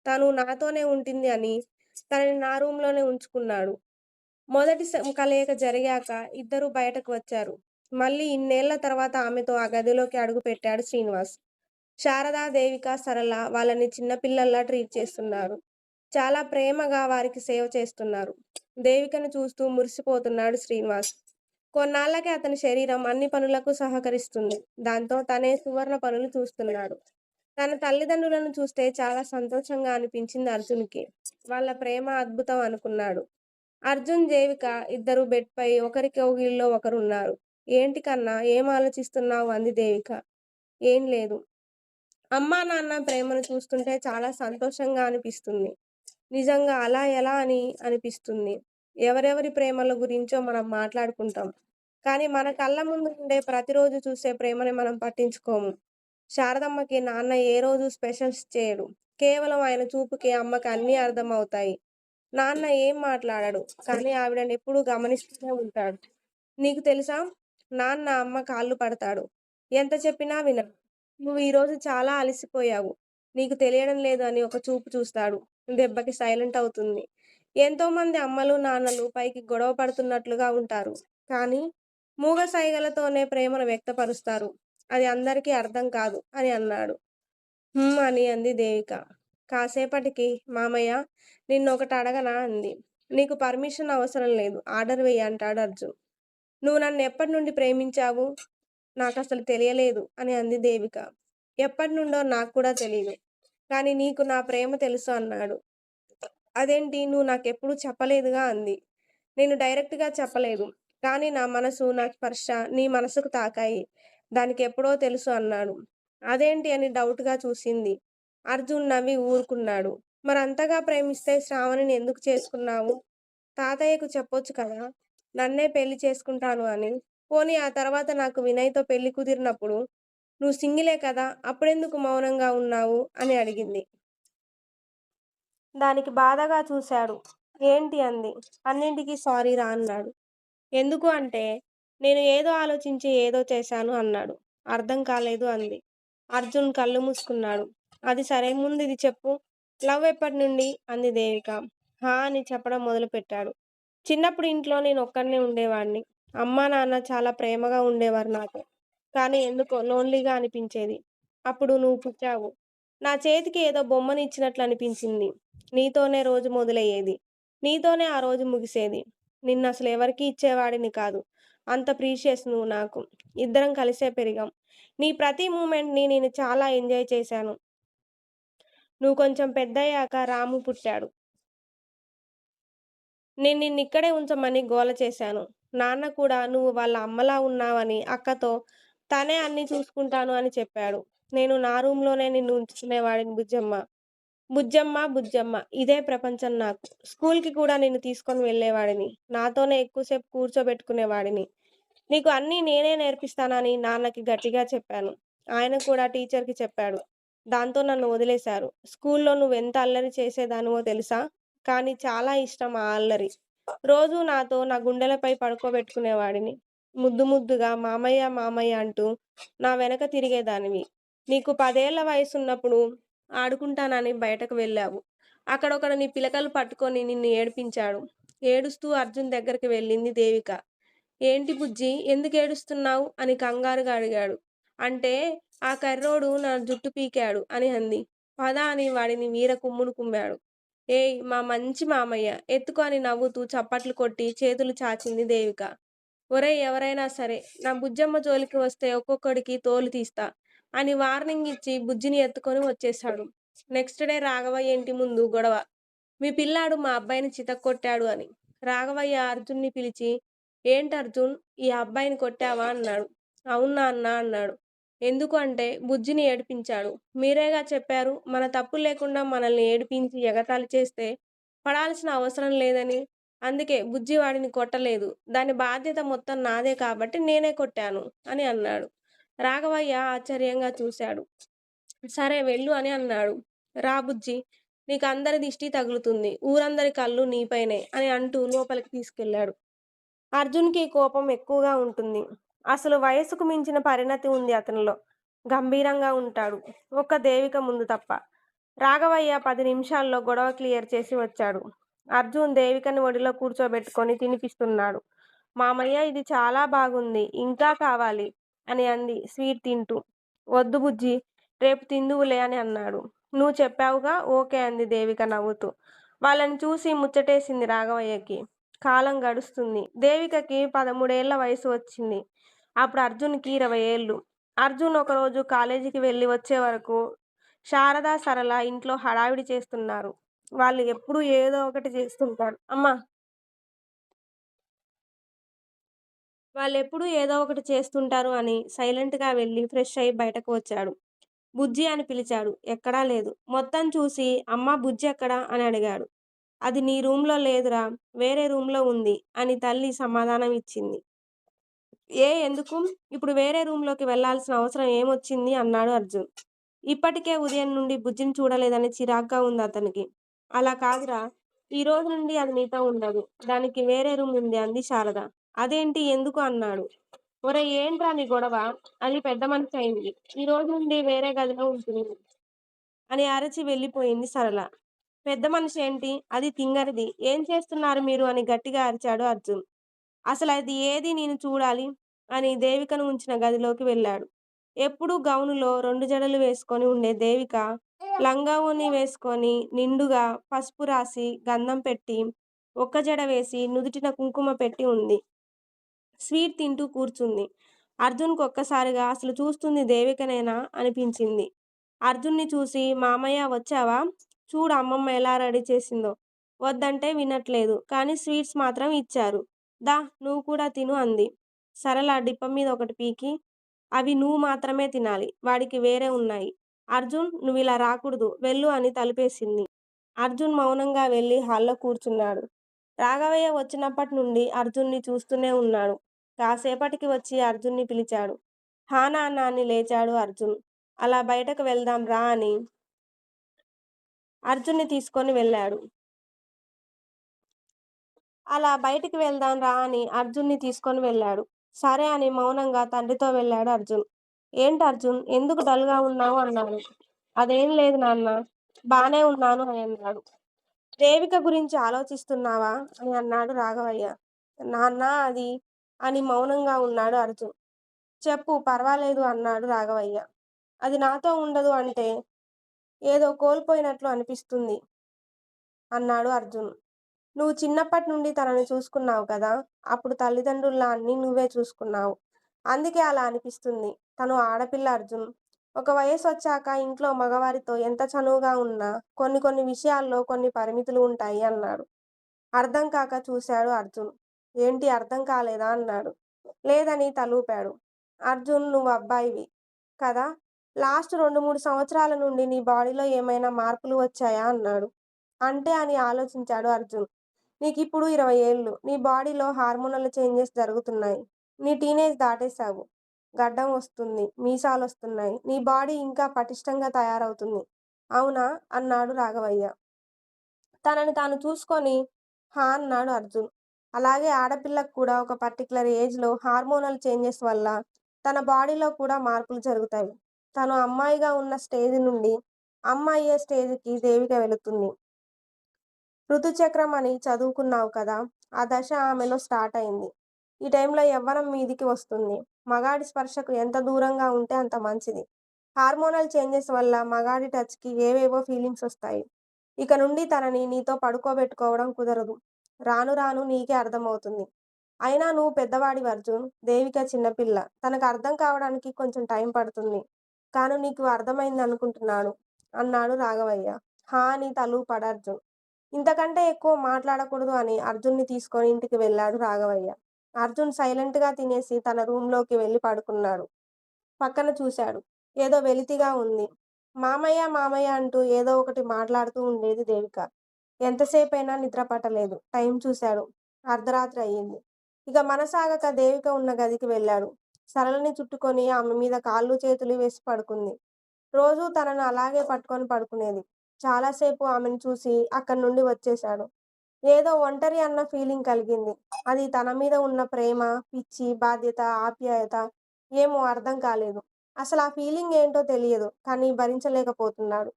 తను నాతోనే ఉంటుంది అని తనని నా రూమ్‌లోనే ఉంచుకున్నాడు. మొదటి కలయిక జరిగాక ఇద్దరూ బయటకు వచ్చారు. మళ్ళీ ఇన్నేళ్ల తర్వాత ఆమెతో ఆ గదిలోకి అడుగుపెట్టాడు శ్రీనివాస్. శారద, దేవిక, సరళ వాళ్ళని చిన్న పిల్లల్లా ట్రీట్ చేస్తున్నారు. చాలా ప్రేమగా వారికి సేవ చేస్తున్నారు. దేవికను చూస్తూ మురిసిపోతున్నాడు శ్రీనివాస్. కొన్నాళ్లకి అతని శరీరం అన్ని పనులకు సహకరిస్తుంది. దాంతో తనే సువర్ణ పనులు చూస్తున్నాడు. తన తల్లిదండ్రులను చూస్తే చాలా సంతోషంగా అనిపించింది అర్జున్‌కి. వాళ్ళ ప్రేమ అద్భుతం అనుకున్నాడు. అర్జున్, దేవిక ఇద్దరూ బెడ్‌పై ఒకరి కౌగిలిలో ఒకరున్నారు. ఏంటి కన్నా ఏం ఆలోచిస్తున్నావు? అంది దేవిక. ఏం లేదు. అమ్మా, నాన్న ప్రేమను చూస్తుంటే చాలా సంతోషంగా అనిపిస్తుంది. నిజంగా అలా ఎలా అని అనిపిస్తుంది. ఎవరెవరి ప్రేమల గురించో మనం మాట్లాడుకుంటాం. కానీ మన కళ్ళ ముందు ఉండే ప్రతిరోజు చూసే ప్రేమని మనం పట్టించుకోము. శారదమ్మకి నాన్న ఏ రోజు స్పెషల్స్ చేయడు. కేవలం ఆయన చూపుకి అమ్మకి అన్నీ అర్థమవుతాయి. నాన్న ఏం మాట్లాడడు. కానీ ఆవిడనెప్పుడూ గమనిస్తూనే ఉంటాడు. నీకు తెలుసా? నాన్న అమ్మ కాళ్ళు పడతాడు. ఎంత చెప్పినా వినడు. నువ్వు ఈరోజు చాలా అలసిపోయావు. నీకు తెలియడం లేదు అని ఒక చూపు చూస్తాడు. దెబ్బకి సైలెంట్ అవుతుంది. ఎంతోమంది అమ్మలు, నాన్నలు పైకి గొడవ పడుతున్నట్లుగా ఉంటారు. కానీ మూగ సైగలతోనే ప్రేమను వ్యక్తపరుస్తారు. అది అందరికీ అర్థం కాదు అని అన్నాడు. అని అంది దేవిక. కాసేపటికి మామయ్య నిన్నొకటి అడగనా అంది. నీకు పర్మిషన్ అవసరం లేదు. ఆర్డర్ వెయ్యి అంటాడు అర్జున్. నువ్వు నన్నెప్పటి నుండి ప్రేమించావు? నాకసలు తెలియలేదు అని అంది దేవిక. ఎప్పటినుండో నాకు కూడా తెలీదు. కానీ నీకు నా ప్రేమ తెలుసు అన్నాడు. అదేంటి నువ్వు నాకెప్పుడూ చెప్పలేదుగా అంది. నేను డైరెక్ట్‌గా చెప్పలేదు. కానీ నా మనసు, నా స్పర్శ నీ మనసుకు తాకాయి. దానికెప్పుడో తెలుసు అన్నాడు. అదేంటి అని డౌట్‌గా చూసింది. అర్జున్ నవ్వి ఊరుకున్నాడు. మరంతగా ప్రేమిస్తే శ్రావణిని ఎందుకు చేసుకున్నావు? తాతయ్యకు చెప్పొచ్చు కదా! నన్నే పెళ్లి చేసుకుంటాను అని. పోనీ ఆ తర్వాత నాకు వినయ్‌తో పెళ్లి కుదిరినప్పుడు నువ్వు సింగిలే కదా! అప్పుడెందుకు మౌనంగా ఉన్నావు? అని అడిగింది. దానికి బాధగా చూశాడు. ఏంటి అంది. అన్నింటికి సారీరా అన్నాడు. ఎందుకు అంటే, నేను ఏదో ఆలోచించి ఏదో చేశాను అన్నాడు. అర్థం కాలేదు అంది. అర్జున్ కళ్ళు మూసుకున్నాడు. అది సరే ముందిది చెప్పు. లవ్ ఎప్పటినుండి? అంది దేవిక. అని చెప్పడం మొదలుపెట్టాడు. చిన్నప్పుడు ఇంట్లో నేనొక్కడినే ఉండేవాడిని. అమ్మా, నాన్న చాలా ప్రేమగా ఉండేవారు నాతో. కానీ ఎందుకో లోన్‌లీగా అనిపించేది. అప్పుడు నువ్వు పుట్టావు. నా చేతికి ఏదో బొమ్మనిచ్చినట్లు అనిపించింది. నీతోనే రోజు మొదలయ్యేది. నీతోనే ఆ రోజు ముగిసేది. నిన్నసలు ఎవరికీ ఇచ్చేవాడిని కాదు. అంత ప్రీషియస్ నువ్వు నాకు. ఇద్దరం కలిసే పెరిగాం. నీ ప్రతి మూమెంట్‌ని నేను చాలా ఎంజాయ్ చేశాను. నువ్వు కొంచెం పెద్దయ్యాక రాము పుట్టాడు. నేను నిన్నిక్కడే ఉంచమని గోల చేశాను. నాన్న కూడా నువ్వు వాళ్ళ అమ్మలా ఉన్నావని అక్కతో తనే అన్నీ చూసుకుంటాను అని చెప్పాడు. నేను నా రూమ్‌లోనే నిన్ను ఉంచుకునేవాడిని బుజ్జమ్మ. బుజ్జమ్మ, బుజ్జమ్మ ఇదే ప్రపంచం నాకు. స్కూల్‌కి కూడా నిన్ను తీసుకొని వెళ్ళేవాడిని. నాతోనే ఎక్కువసేపు కూర్చోబెట్టుకునేవాడిని. నీకు అన్నీ నేనే నేర్పిస్తానని నాన్నకి గట్టిగా చెప్పాను. ఆయన కూడా టీచర్‌కి చెప్పాడు. దాంతో నన్ను వదిలేశారు. స్కూల్‌లో నువ్వెంత అల్లరి చేసేదానివో తెలుసా? కానీ చాలా ఇష్టం ఆ అల్లరి. రోజూ నాతో నా గుండెలపై పడుకోబెట్టుకునేవాడిని. ముద్దు ముద్దుగా మామయ్య, మామయ్య అంటూ నా వెనక తిరిగేదానివి. నీకు 10 ఏళ్ల వయసున్నప్పుడు ఆడుకుంటానని బయటకు వెళ్ళావు. అక్కడొకడు నీ పిలకలు పట్టుకొని నిన్ను ఏడిపించాడు. ఏడుస్తూ అర్జున్ దగ్గరికి వెళ్ళింది దేవిక. ఏంటి బుజ్జీ ఎందుకేడుస్తున్నావు? అని కంగారుగా అడిగాడు. అంటే ఆ కర్రోడు నా జుట్టు పీకాడు అని అంది. పద అని వాడిని వీర కుమ్ముడు కుమ్మాడు. ఏయ్! మా మంచి మామయ్య ఎత్తుకో అని నవ్వుతూ చప్పట్లు కొట్టి చేతులు చాచింది దేవిక. ఒరేయ్! ఎవరైనా సరే నా బుజ్జమ్మ జోలికి వస్తే ఒక్కొక్కడికి తోలు తీస్తా అని వార్నింగ్ ఇచ్చి బుజ్జిని ఎత్తుకొని వచ్చేశాడు. నెక్స్ట్ డే రాఘవయ్య ఇంటి ముందు గొడవ. మీ పిల్లాడు మా అబ్బాయిని చితక్కొట్టాడు అని. రాఘవయ్య అర్జున్‌ని పిలిచి "ఏంటర్జున్! ఈ అబ్బాయిని కొట్టావా?" అన్నాడు. "అవును నాన్న" అన్నాడు. "ఎందుకు" అంటే, "బుజ్జిని ఏడిపించాడు. మీరేగా చెప్పారు మన తప్పు లేకుండా మనల్ని ఏడిపించి ఎగతాళి చేస్తే పడాల్సిన అవసరం లేదని. అందుకే బుజ్జి వాడిని కొట్టలేదు. దాని బాధ్యత మొత్తం నాదే కాబట్టి నేనే కొట్టాను" అని అన్నాడు. రాఘవయ్య ఆశ్చర్యంగా చూశాడు. "సరే వెళ్ళు" అని అన్నాడు. "రా బుజ్జీ! నీకందరి దిష్టి తగులుతుంది. ఊరందరి కళ్ళు నీపైనే" అని అంటూ లోపలికి తీసుకెళ్ళాడు. అర్జున్‌కి కోపం ఎక్కువగా ఉంటుంది. అసలు వయస్సుకు మించిన పరిణతి ఉంది అతనిలో. గంభీరంగా ఉంటాడు. ఒక్క దేవిక ముందు తప్ప. రాఘవయ్య 10 నిమిషాల్లో గొడవ క్లియర్ చేసి వచ్చాడు. అర్జున్ దేవికని ఒడిలో కూర్చోబెట్టుకొని తినిపిస్తున్నాడు. "మామయ్య ఇది చాలా బాగుంది. ఇంకా కావాలి" అని అంది స్వీట్ తింటూ. "వద్దు బుజ్జీ, రేపు తిందువులే" అని అన్నాడు. "నువ్వు చెప్పావుగా" ఓకే అంది దేవిక నవ్వుతూ. వాళ్ళని చూసి ముచ్చటేసింది రాఘవయ్యకి. కాలం గడుస్తుంది. దేవికకి 13 ఏళ్ల వయసు వచ్చింది. అప్పుడు అర్జున్‌కి 20 ఏళ్ళు. అర్జున్ ఒకరోజు కాలేజీకి వెళ్లి వచ్చే వరకు శారద, సరళ ఇంట్లో హడావిడి చేస్తున్నారు. వాళ్ళు ఎప్పుడూ ఏదో ఒకటి చేస్తుంటారు. వాళ్ళెప్పుడూ ఏదో ఒకటి చేస్తుంటారు అని సైలెంట్‌గా వెళ్లి ఫ్రెష్ అయ్యి బయటకు వచ్చాడు. బుజ్జి అని పిలిచాడు. ఎక్కడా లేదు. మొత్తం చూసి అమ్మా బుజ్జి ఎక్కడ? అని అడిగాడు. అది నీ రూమ్‌లో లేదురా! వేరే రూమ్‌లో ఉంది అని తల్లి సమాధానం ఇచ్చింది. ఎందుకు? ఇప్పుడు వేరే రూమ్‌లోకి వెళ్ళాల్సిన అవసరం ఏమొచ్చింది? అన్నాడు అర్జున్. ఇప్పటికే ఉదయం నుండి బుజ్జిని చూడలేదని చిరాగ్గా ఉందతనికి. అలా కాదురా! ఈ రోజు నుండి అది నీతో ఉండదు. దానికి వేరే రూమ్ ఉంది అంది శారద. అదేంటి? ఎందుకు? అన్నాడు. ఒరేయ్! ఏంట్రా నీ గొడవ? అది పెద్ద మనిషి అయింది. ఈ రోజు నుండి వేరే గదిలో ఉంటుంది అని అరచి వెళ్ళిపోయింది సరళ. పెద్ద మనిషి ఏంటి? అది తింగరిది. ఏం చేస్తున్నారు మీరు? అని గట్టిగా అరిచాడు అర్జున్. అసలది ఏది నేను చూడాలి అని దేవికను ఉంచిన గదిలోకి వెళ్ళాడు. ఎప్పుడూ గౌనులో 2 జడలు వేసుకొని ఉండే దేవిక లంగా ఓణి వేసుకొని నిండుగా పసుపు రాసి, గంధం పెట్టి, ఒక్క జడ వేసి, నుదుటిన కుంకుమ పెట్టి ఉంది. స్వీట్ తింటూ కూర్చుంది. అర్జున్‌కు ఒక్కసారిగా అసలు చూస్తుంది దేవికనేనా అనిపించింది. అర్జున్‌ని చూసి "మామయ్య వచ్చావా? చూడు అమ్మమ్మ ఎలా రెడీ చేసిందో." వద్దంటే వినట్లేదు. కానీ స్వీట్స్ మాత్రం ఇచ్చారు. "దా నువ్వు కూడా తిను" అంది. సరళ డిప్ప మీద ఒకటి పీకి, "అవి నువ్వు మాత్రమే తినాలి. వాడికి వేరే ఉన్నాయి. అర్జున్ నువ్విలా రాకూడదు. వెళ్ళు" అని తలుపేసింది. అర్జున్ మౌనంగా వెళ్లి హాల్‌లో కూర్చున్నాడు. రాఘవయ్య వచ్చినప్పటి నుండి అర్జున్‌ని చూస్తూనే ఉన్నాడు. కాసేపటికి వచ్చి అర్జున్‌ని పిలిచాడు. "హా నాన్న" అని లేచాడు అర్జున్. "అలా బయటకు వెళ్దాం రా" అని అర్జున్‌ని తీసుకొని వెళ్ళాడు. "అలా బయటికి వెళ్దాం రా" అని అర్జున్‌ని తీసుకొని వెళ్ళాడు. సరే అని మౌనంగా తండ్రితో వెళ్ళాడు అర్జున్. "ఏంటర్జున్ ఎందుకు డల్‌గా ఉన్నావు?" అన్నాడు. "అదేం లేదు నాన్న. బానే ఉన్నాను" అని అన్నాడు. "దేవిక గురించి ఆలోచిస్తున్నావా?" అని అన్నాడు రాఘవయ్య. "నాన్న అది" అని మౌనంగా ఉన్నాడు అర్జున్. "చెప్పు పర్వాలేదు" అన్నాడు రాఘవయ్య. "అది నాతో ఉండదు అంటే ఏదో కోల్పోయినట్లు అనిపిస్తుంది" అన్నాడు అర్జున్. "నువ్వు చిన్నప్పటి నుండి తనని చూసుకున్నావు కదా! అప్పుడు తల్లిదండ్రుల్లా అన్నీ నువ్వే చూసుకున్నావు. అందుకే అలా అనిపిస్తుంది. తను ఆడపిల్ల అర్జున్. ఒక వయసొచ్చాక ఇంట్లో మగవారితో ఎంత చనువుగా ఉన్నా కొన్ని కొన్ని విషయాల్లో కొన్ని పరిమితులు ఉంటాయి" అన్నాడు. అర్థం కాక చూశాడు అర్జున్. "ఏంటి అర్థం కాలేదా?" అన్నాడు. లేదని తలూపాడు. "అర్జున్ నువ్వు అబ్బాయివి కదా! లాస్ట్ 2, 3 సంవత్సరాల నుండి నీ బాడీలో ఏమైనా మార్పులు వచ్చాయా?" అన్నాడు. "అంటే" అని ఆలోచించాడు అర్జున్. "నీకిప్పుడు 20 ఏళ్ళు. నీ బాడీలో హార్మోనల్ చేంజెస్ జరుగుతున్నాయి. నీ టీనేజ్ దాటేశావు. గడ్డం వస్తుంది. మీసాలొస్తున్నాయి. నీ బాడీ ఇంకా పటిష్టంగా తయారవుతుంది. అవునా?" అన్నాడు రాఘవయ్య. తనని తాను చూసుకొని "హా" అన్నాడు అర్జున్. అలాగే ఆడపిల్లకి కూడా ఒక పర్టిక్యులర్ ఏజ్‌లో హార్మోనల్ చేంజెస్ వల్ల తన బాడీలో కూడా మార్పులు జరుగుతాయి. తను అమ్మాయిగా ఉన్న స్టేజ్ నుండి అమ్మ అయ్యే స్టేజ్‌కి దేవిక వెళుతుంది. ఋతుచక్రం అని చదువుకున్నావు కదా! ఆ దశ ఆమెలో స్టార్ట్ అయింది. ఈ టైంలో యవ్వనం మీదికి వస్తుంది. మగాడి స్పర్శకు ఎంత దూరంగా ఉంటే అంత మంచిది. హార్మోనల్ చేంజెస్ వల్ల మగాడి టచ్‌కి ఏవేవో ఫీలింగ్స్ వస్తాయి. ఇక నుండి తనని నీతో పడుకోబెట్టుకోవడం కుదరదు. రాను రాను నీకే అర్థమవుతుంది. అయినా నువ్వు పెద్దవాడివి అర్జున్. దేవిక చిన్నపిల్ల. తనకు అర్థం కావడానికి కొంచెం టైం పడుతుంది. కానీ నీకు అర్థమైందనుకుంటున్నాను" అన్నాడు రాఘవయ్య. "హా" అని తలూపాడు అర్జున్. ఇంతకంటే ఎక్కువ మాట్లాడకూడదు అని అర్జున్‌ని తీసుకొని ఇంటికి వెళ్ళాడు రాఘవయ్య. అర్జున్ సైలెంట్‌గా తినేసి తన రూమ్‌లోకి వెళ్లి పడుకున్నాడు. పక్కన చూశాడు. ఏదో వెలితిగా ఉంది. మామయ్య, మామయ్య అంటూ ఏదో ఒకటి మాట్లాడుతూ ఉండేది దేవిక. ఎంతసేపైనా నిద్ర పట్టలేదు. టైం చూశాడు. అర్ధరాత్రి అయ్యింది. ఇక మనసాగక దేవిక ఉన్న గదికి వెళ్ళాడు. సరళని చుట్టుకొని ఆమె మీద కాళ్ళు చేతులు వేసి పడుకుంది. రోజూ తనను అలాగే పట్టుకొని పడుకునేది. చాలాసేపు ఆమెను చూసి అక్కడి నుండి వచ్చేశాడు. ఏదో ఒంటరి అన్న ఫీలింగ్ కలిగింది. అది తన మీద ఉన్న ప్రేమ, పిచ్చి, బాధ్యత, ఆప్యాయత ఏమో అర్థం కాలేదు. అసలు ఆ ఫీలింగ్ ఏంటో తెలియదు. కానీ భరించలేకపోతున్నాడు.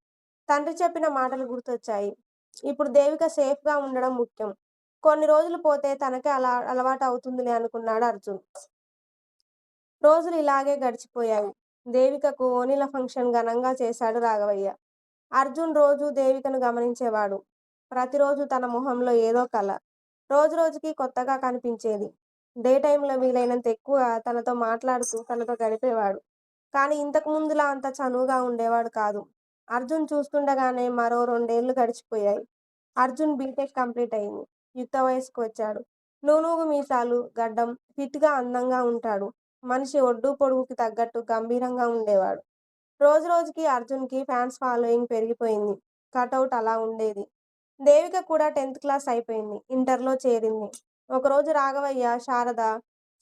తండ్రి చెప్పిన మాటలు గుర్తొచ్చాయి. ఇప్పుడు దేవిక సేఫ్‌గా ఉండడం ముఖ్యం. కొన్ని రోజులు పోతే తనకే అలా అలవాటు అవుతుందిలే అనుకున్నాడు అర్జున్. రోజులు ఇలాగే గడిచిపోయాయి. దేవికకు ఓణీల ఫంక్షన్ ఘనంగా చేశాడు రాఘవయ్య. అర్జున్ రోజూ దేవికను గమనించేవాడు. ప్రతిరోజు తన మొహంలో ఏదో కల. రోజురోజుకి కొత్తగా కనిపించేది. డే టైంలో వీలైనంత ఎక్కువ తనతో మాట్లాడుతూ తనతో గడిపేవాడు. కానీ ఇంతకు ముందులా అంత చనువుగా ఉండేవాడు కాదు. అర్జున్ చూస్తుండగానే మరో 2 ఏళ్లు గడిచిపోయాయి. అర్జున్ బీటెక్ కంప్లీట్ అయింది. యుక్త వయస్సుకు వచ్చాడు. నూనూగు మీసాలు, గడ్డం, ఫిట్‌గా అందంగా ఉంటాడు. మనిషి ఒడ్డూ పొడుగుకి తగ్గట్టు గంభీరంగా ఉండేవాడు. రోజురోజుకి అర్జున్‌కి ఫ్యాన్స్ ఫాలోయింగ్ పెరిగిపోయింది. కటౌట్ అలా ఉండేది. దేవిక కూడా 10థ్ క్లాస్ అయిపోయింది. ఇంటర్‌లో చేరింది. ఒకరోజు రాఘవయ్య, శారద,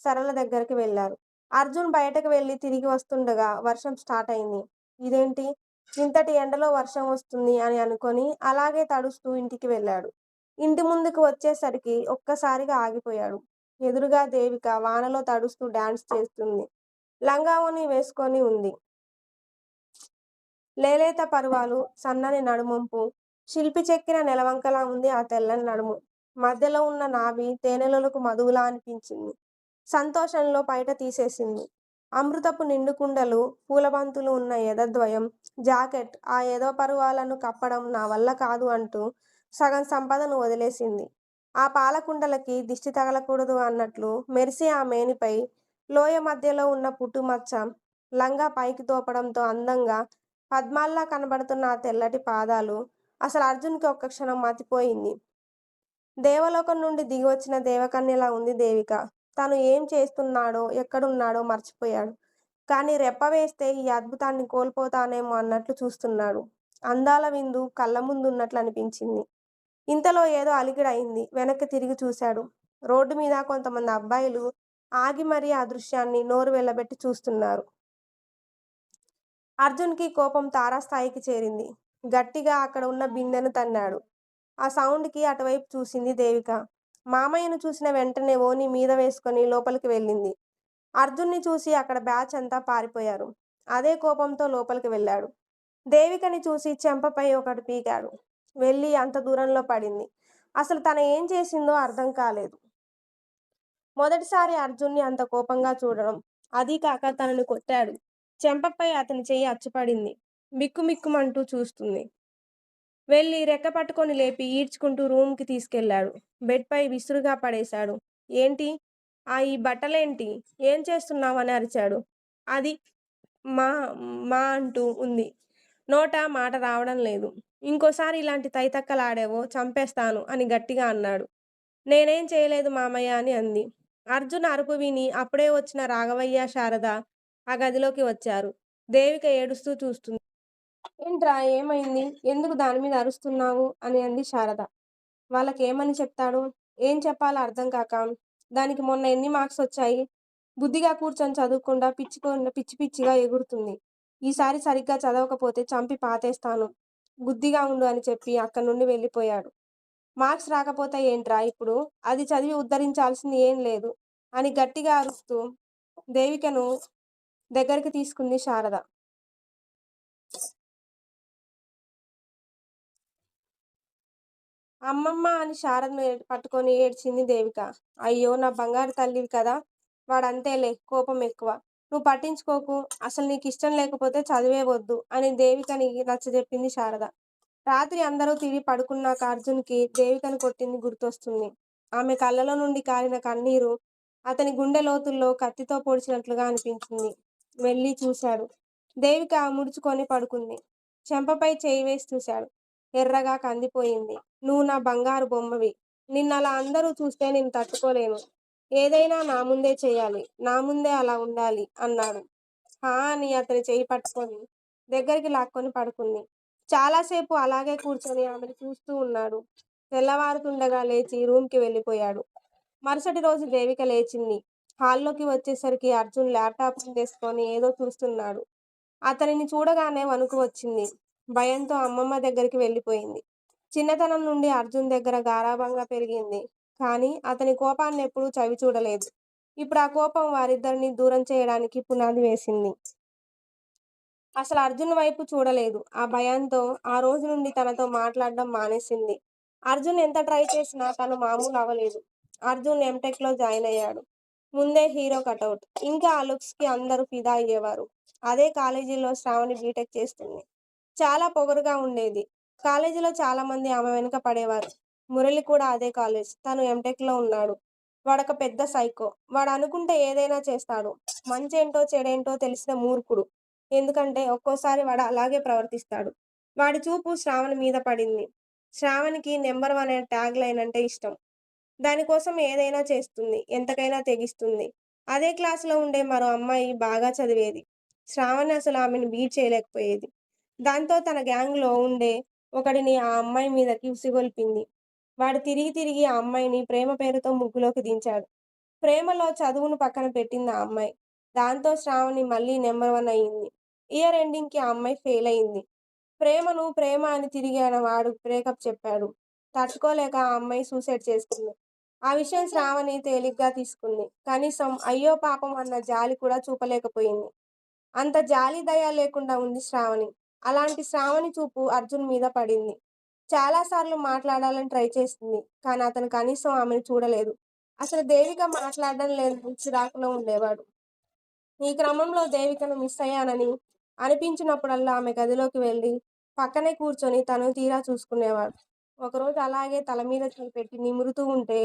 సరళ దగ్గరికి వెళ్లారు. అర్జున్ బయటకు వెళ్లి తిరిగి వస్తుండగా వర్షం స్టార్ట్ అయింది. ఇదేంటి? ఇంతటి ఎండలో వర్షం వస్తుంది అని అనుకొని అలాగే తడుస్తూ ఇంటికి వెళ్ళాడు. ఇంటి ముందుకు వచ్చేసరికి ఒక్కసారిగా ఆగిపోయాడు. ఎదురుగా దేవిక వానలో తడుస్తూ డాన్స్ చేస్తుంది. లంగా ఓణి వేసుకొని ఉంది. లేలేత పరువాలు, సన్నని నడుమొంపు, శిల్పి చెక్కిన నెలవంకలా ఉంది ఆ తెల్లని నడుము. మధ్యలో ఉన్న నాభి తేనెలలకు మధువులా అనిపించింది. సంతోషంలో పైట తీసేసింది. అమృతపు నిండుకుండలు, పూలబంతులు ఉన్న ఎదద్వయం, జాకెట్, ఆ ఎదపరువాలను కప్పడం నా వల్ల కాదు అంటూ సగం సంపదను వదిలేసింది. ఆ పాలకుండలకి దిష్టి తగలకూడదు అన్నట్లు మెరిసే ఆ మేనిపై లోయ మధ్యలో ఉన్న పుట్టుమచ్చ, లంగా పైకి తోపడంతో అందంగా పద్మాల్లా కనబడుతున్న ఆ తెల్లటి పాదాలు. అసలు అర్జున్‌కి ఒక్క క్షణం మతిపోయింది. దేవలోకం నుండి దిగివచ్చిన దేవకన్యలా ఉంది దేవిక. తను ఏం చేస్తున్నాడో, ఎక్కడున్నాడో మర్చిపోయాడు. కానీ రెప్ప వేస్తే ఈ అద్భుతాన్ని కోల్పోతానేమో అన్నట్లు చూస్తున్నాడు. అందాల విందు కళ్ళ ముందున్నట్లు అనిపించింది. ఇంతలో ఏదో అలికిడయింది. వెనక్కి తిరిగి చూశాడు. రోడ్డు మీద కొంతమంది అబ్బాయిలు ఆగి మరీ ఆ దృశ్యాన్ని నోరు వెళ్ళబెట్టి చూస్తున్నారు. అర్జున్‌కి కోపం తారాస్థాయికి చేరింది. గట్టిగా అక్కడ ఉన్న బిందెను తన్నాడు. ఆ సౌండ్‌కి అటువైపు చూసింది దేవిక. మామయ్యను చూసిన వెంటనే ఓణి మీద వేసుకొని లోపలికి వెళ్ళింది. అర్జున్‌ని చూసి అక్కడ బ్యాచ్ అంతా పారిపోయారు. అదే కోపంతో లోపలికి వెళ్ళాడు. దేవికని చూసి చెంపపై ఒకటి పీకాడు. వెళ్ళి అంత దూరంలో పడింది. అసలు తను ఏం చేసిందో అర్థం కాలేదు. మొదటిసారి అర్జున్‌ని అంత కోపంగా చూడడం. అదీ కాక తనని కొట్టాడు. చెంపపై అతని చెయ్యి అచ్చుపడింది. బిక్కుమిక్కుమంటూ చూస్తుంది. వెళ్ళి రెక్క పట్టుకొని లేపి ఈడ్చుకుంటూ రూమ్‌కి తీసుకెళ్ళాడు. బెడ్‌పై విసురుగా పడేశాడు. ఏంటి? ఈ బట్టలేంటి? ఏం చేస్తున్నావని అరిచాడు. అది మా మా అంటూ ఉంది. నోట మాట రావడం లేదు. ఇంకోసారి ఇలాంటి తైతక్కలాడావో చంపేస్తాను అని గట్టిగా అన్నాడు. నేనేం చేయలేదు మామయ్య అని అంది. అర్జున్ అరుపు విని అప్పుడే వచ్చిన రాఘవయ్య, శారద ఆ గదిలోకి వచ్చారు. దేవిక ఏడుస్తూ చూస్తుంది. ఏంట్రా ఏమైంది? ఎందుకు దాని మీద అరుస్తున్నావు? అని అంది శారద. వాళ్ళకేమని చెప్తాడు? ఏం చెప్పాలో అర్థం కాక, దానికి మొన్న ఎన్ని మార్క్సొచ్చాయి? బుద్ధిగా కూర్చొని చదవకుండా పిచ్చి పిచ్చిగా ఎగురుతుంది. ఈసారి సరిగ్గా చదవకపోతే చంపి పాతేస్తాను. బుద్ధిగా ఉండు అని చెప్పి అక్కడి నుండి వెళ్ళిపోయాడు. మార్క్స్ రాకపోతే ఏంట్రా ఇప్పుడు? అది చదివి ఉద్ధరించాల్సింది ఏం లేదు అని గట్టిగా అరుస్తూ దేవికను దగ్గరికి తీసుకుంది శారద. అమ్మమ్మ అని శారదను పట్టుకొని ఏడ్చింది దేవిక. అయ్యో! నా బంగారు తల్లివి కదా! వాడంతేలే కోపం ఎక్కువ. నువ్వు పట్టించుకోకు. అసలు నీకిష్టం లేకపోతే చదువే వద్దు అని దేవికని నచ్చజెప్పింది శారద. రాత్రి అందరూ తిరిగి పడుకున్నాక అర్జున్‌కి దేవికను కొట్టింది గుర్తొస్తుంది. ఆమె కళ్ళలో నుండి కారిన కన్నీరు అతని గుండె లోతుల్లో కత్తితో పొడిచినట్లుగా అనిపించింది. వెళ్ళి చూశాడు. దేవిక ముడుచుకొని పడుకుంది. చెంపపై చేయి వేసి చూశాడు. ఎర్రగా కందిపోయింది. నువ్వు నా బంగారు బొమ్మవి. నిన్నలా అందరూ చూస్తే నేను తట్టుకోలేను. ఏదైనా నా ముందే చేయాలి. నా ముందే అలా ఉండాలి అన్నాడు. హా! అని అతని చెయ్యి పట్టుకొని దగ్గరికి లాక్కొని పడుకుంది. చాలాసేపు అలాగే కూర్చొని ఆమెను చూస్తూ ఉన్నాడు. తెల్లవారుతుండగా లేచి రూమ్‌కి వెళ్ళిపోయాడు. మరుసటి రోజు దేవిక లేచింది. హాల్లోకి వచ్చేసరికి అర్జున్ ల్యాప్‌టాప్ ముందేసుకొని ఏదో చూస్తున్నాడు. అతనిని చూడగానే వణుకు వచ్చింది. భయంతో అమ్మమ్మ దగ్గరికి వెళ్ళిపోయింది. చిన్నతనం నుండి అర్జున్ దగ్గర గారాబంగా పెరిగింది. కానీ అతని కోపాన్నెప్పుడూ చవిచూడలేదు. ఇప్పుడు ఆ కోపం వారిద్దరిని దూరం చేయడానికి పునాది వేసింది. అసలు అర్జున్ వైపు చూడలేదు. ఆ భయంతో ఆ రోజు నుండి తనతో మాట్లాడడం మానేసింది. అర్జున్ ఎంత ట్రై చేసినా తను మామూలు అవ్వలేదు. అర్జున్ ఎంటెక్‌లో జాయిన్ అయ్యాడు. ముందే హీరో కటౌట్. ఇంకా ఆ లుక్స్‌కి అందరూ ఫిదా అయ్యేవారు. అదే కాలేజీలో శ్రావణి బీటెక్ చేస్తుంది. చాలా పొగరుగా ఉండేది. కాలేజీలో చాలామంది ఆమె వెనుక పడేవారు. మురళి కూడా అదే కాలేజ్. తను ఎంటెక్‌లో ఉన్నాడు. వాడొక పెద్ద సైకో. వాడనుకుంటే ఏదైనా చేస్తాడు. మంచేంటో, చెడేంటో తెలిసిన మూర్ఖుడు. ఎందుకంటే ఒక్కోసారి వాడు అలాగే ప్రవర్తిస్తాడు. వాడి చూపు శ్రావణి మీద పడింది. శ్రావణికి నంబర్ 1 అనే ట్యాగ్ లైన్ అంటే ఇష్టం. దానికోసం ఏదైనా చేస్తుంది. ఎంతకైనా తెగిస్తుంది. అదే క్లాస్‌లో ఉండే మరో అమ్మాయి బాగా చదివేది. శ్రావణి అసలు ఆమెను బీట్ చేయలేకపోయేది. దాంతో తన గ్యాంగ్‌లో ఉండే ఒకడిని ఆ అమ్మాయి మీదకి ఉసిగొల్పింది. వాడు తిరిగి తిరిగి ఆ అమ్మాయిని ప్రేమ పేరుతో ముగ్గులోకి దించాడు. ప్రేమలో చదువును పక్కన పెట్టింది ఆ అమ్మాయి. దాంతో శ్రావణి మళ్ళీ నంబర్ 1 అయింది. ఇయర్ ఎండింగ్‌కి ఆ అమ్మాయి ఫెయిల్ అయింది. ప్రేమను ప్రేమ అని తిరిగి వాడు బ్రేకప్ చెప్పాడు. తట్టుకోలేక ఆ అమ్మాయి సూసైడ్ చేసుకుంది. ఆ విషయం శ్రావణి తేలిగ్గా తీసుకుంది. కనీసం అయ్యో పాపం అన్న జాలి కూడా చూపలేకపోయింది. అంత జాలి, దయ లేకుండా ఉంది శ్రావణి. అలాంటి శ్రావణి చూపు అర్జున్ మీద పడింది. చాలా సార్లు మాట్లాడాలని ట్రై చేసింది. కానీ అతను కనీసం ఆమెను చూడలేదు. అసలు దేవిక మాట్లాడడం లేదు చిరాకులో ఉండేవాడు. ఈ క్రమంలో దేవికను మిస్ అయ్యానని అనిపించినప్పుడల్లా ఆమె గదిలోకి వెళ్ళి పక్కనే కూర్చొని తను తీరా చూసుకునేవాడు. ఒకరోజు అలాగే తల మీద చేయి పెట్టి నిమురుతూ ఉంటే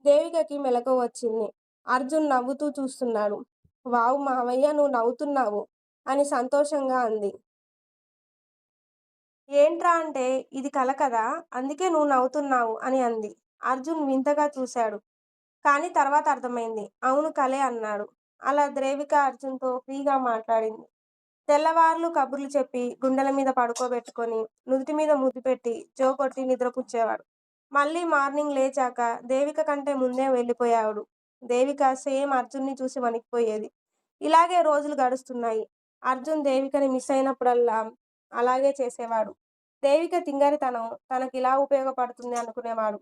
దేవికకి మెలకువ వచ్చింది. అర్జున్ నవ్వుతూ చూస్తున్నాడు. వావ్ మావయ్య నువ్వు నవ్వుతున్నావు అని సంతోషంగా అంది. ఏంట్రా అంటే ఇది కల కదా! అందుకే నువ్వు నవ్వుతున్నావు అని అంది. అర్జున్ వింతగా చూశాడు. కానీ తర్వాత అర్థమైంది. అవును కలే అన్నాడు. అలా దేవిక అర్జున్‌తో ఫ్రీగా మాట్లాడింది. తెల్లవార్లు కబుర్లు చెప్పి, గుండెల మీద పడుకోబెట్టుకొని, నుదిటి మీద ముద్దు పెట్టి, జోకొట్టి నిద్రపుచ్చేవాడు. మళ్ళీ మార్నింగ్ లేచాక దేవిక కంటే ముందే వెళ్ళిపోయాడు. దేవిక సేమ్ అర్జున్‌ని చూసి వణికిపోయేది. ఇలాగే రోజులు గడుస్తున్నాయి. అర్జున్ దేవికని మిస్ అయినప్పుడల్లా అలాగే చేసేవాడు. దేవిక తింగరితనం తనకిలా ఉపయోగపడుతుంది అనుకునేవాడు.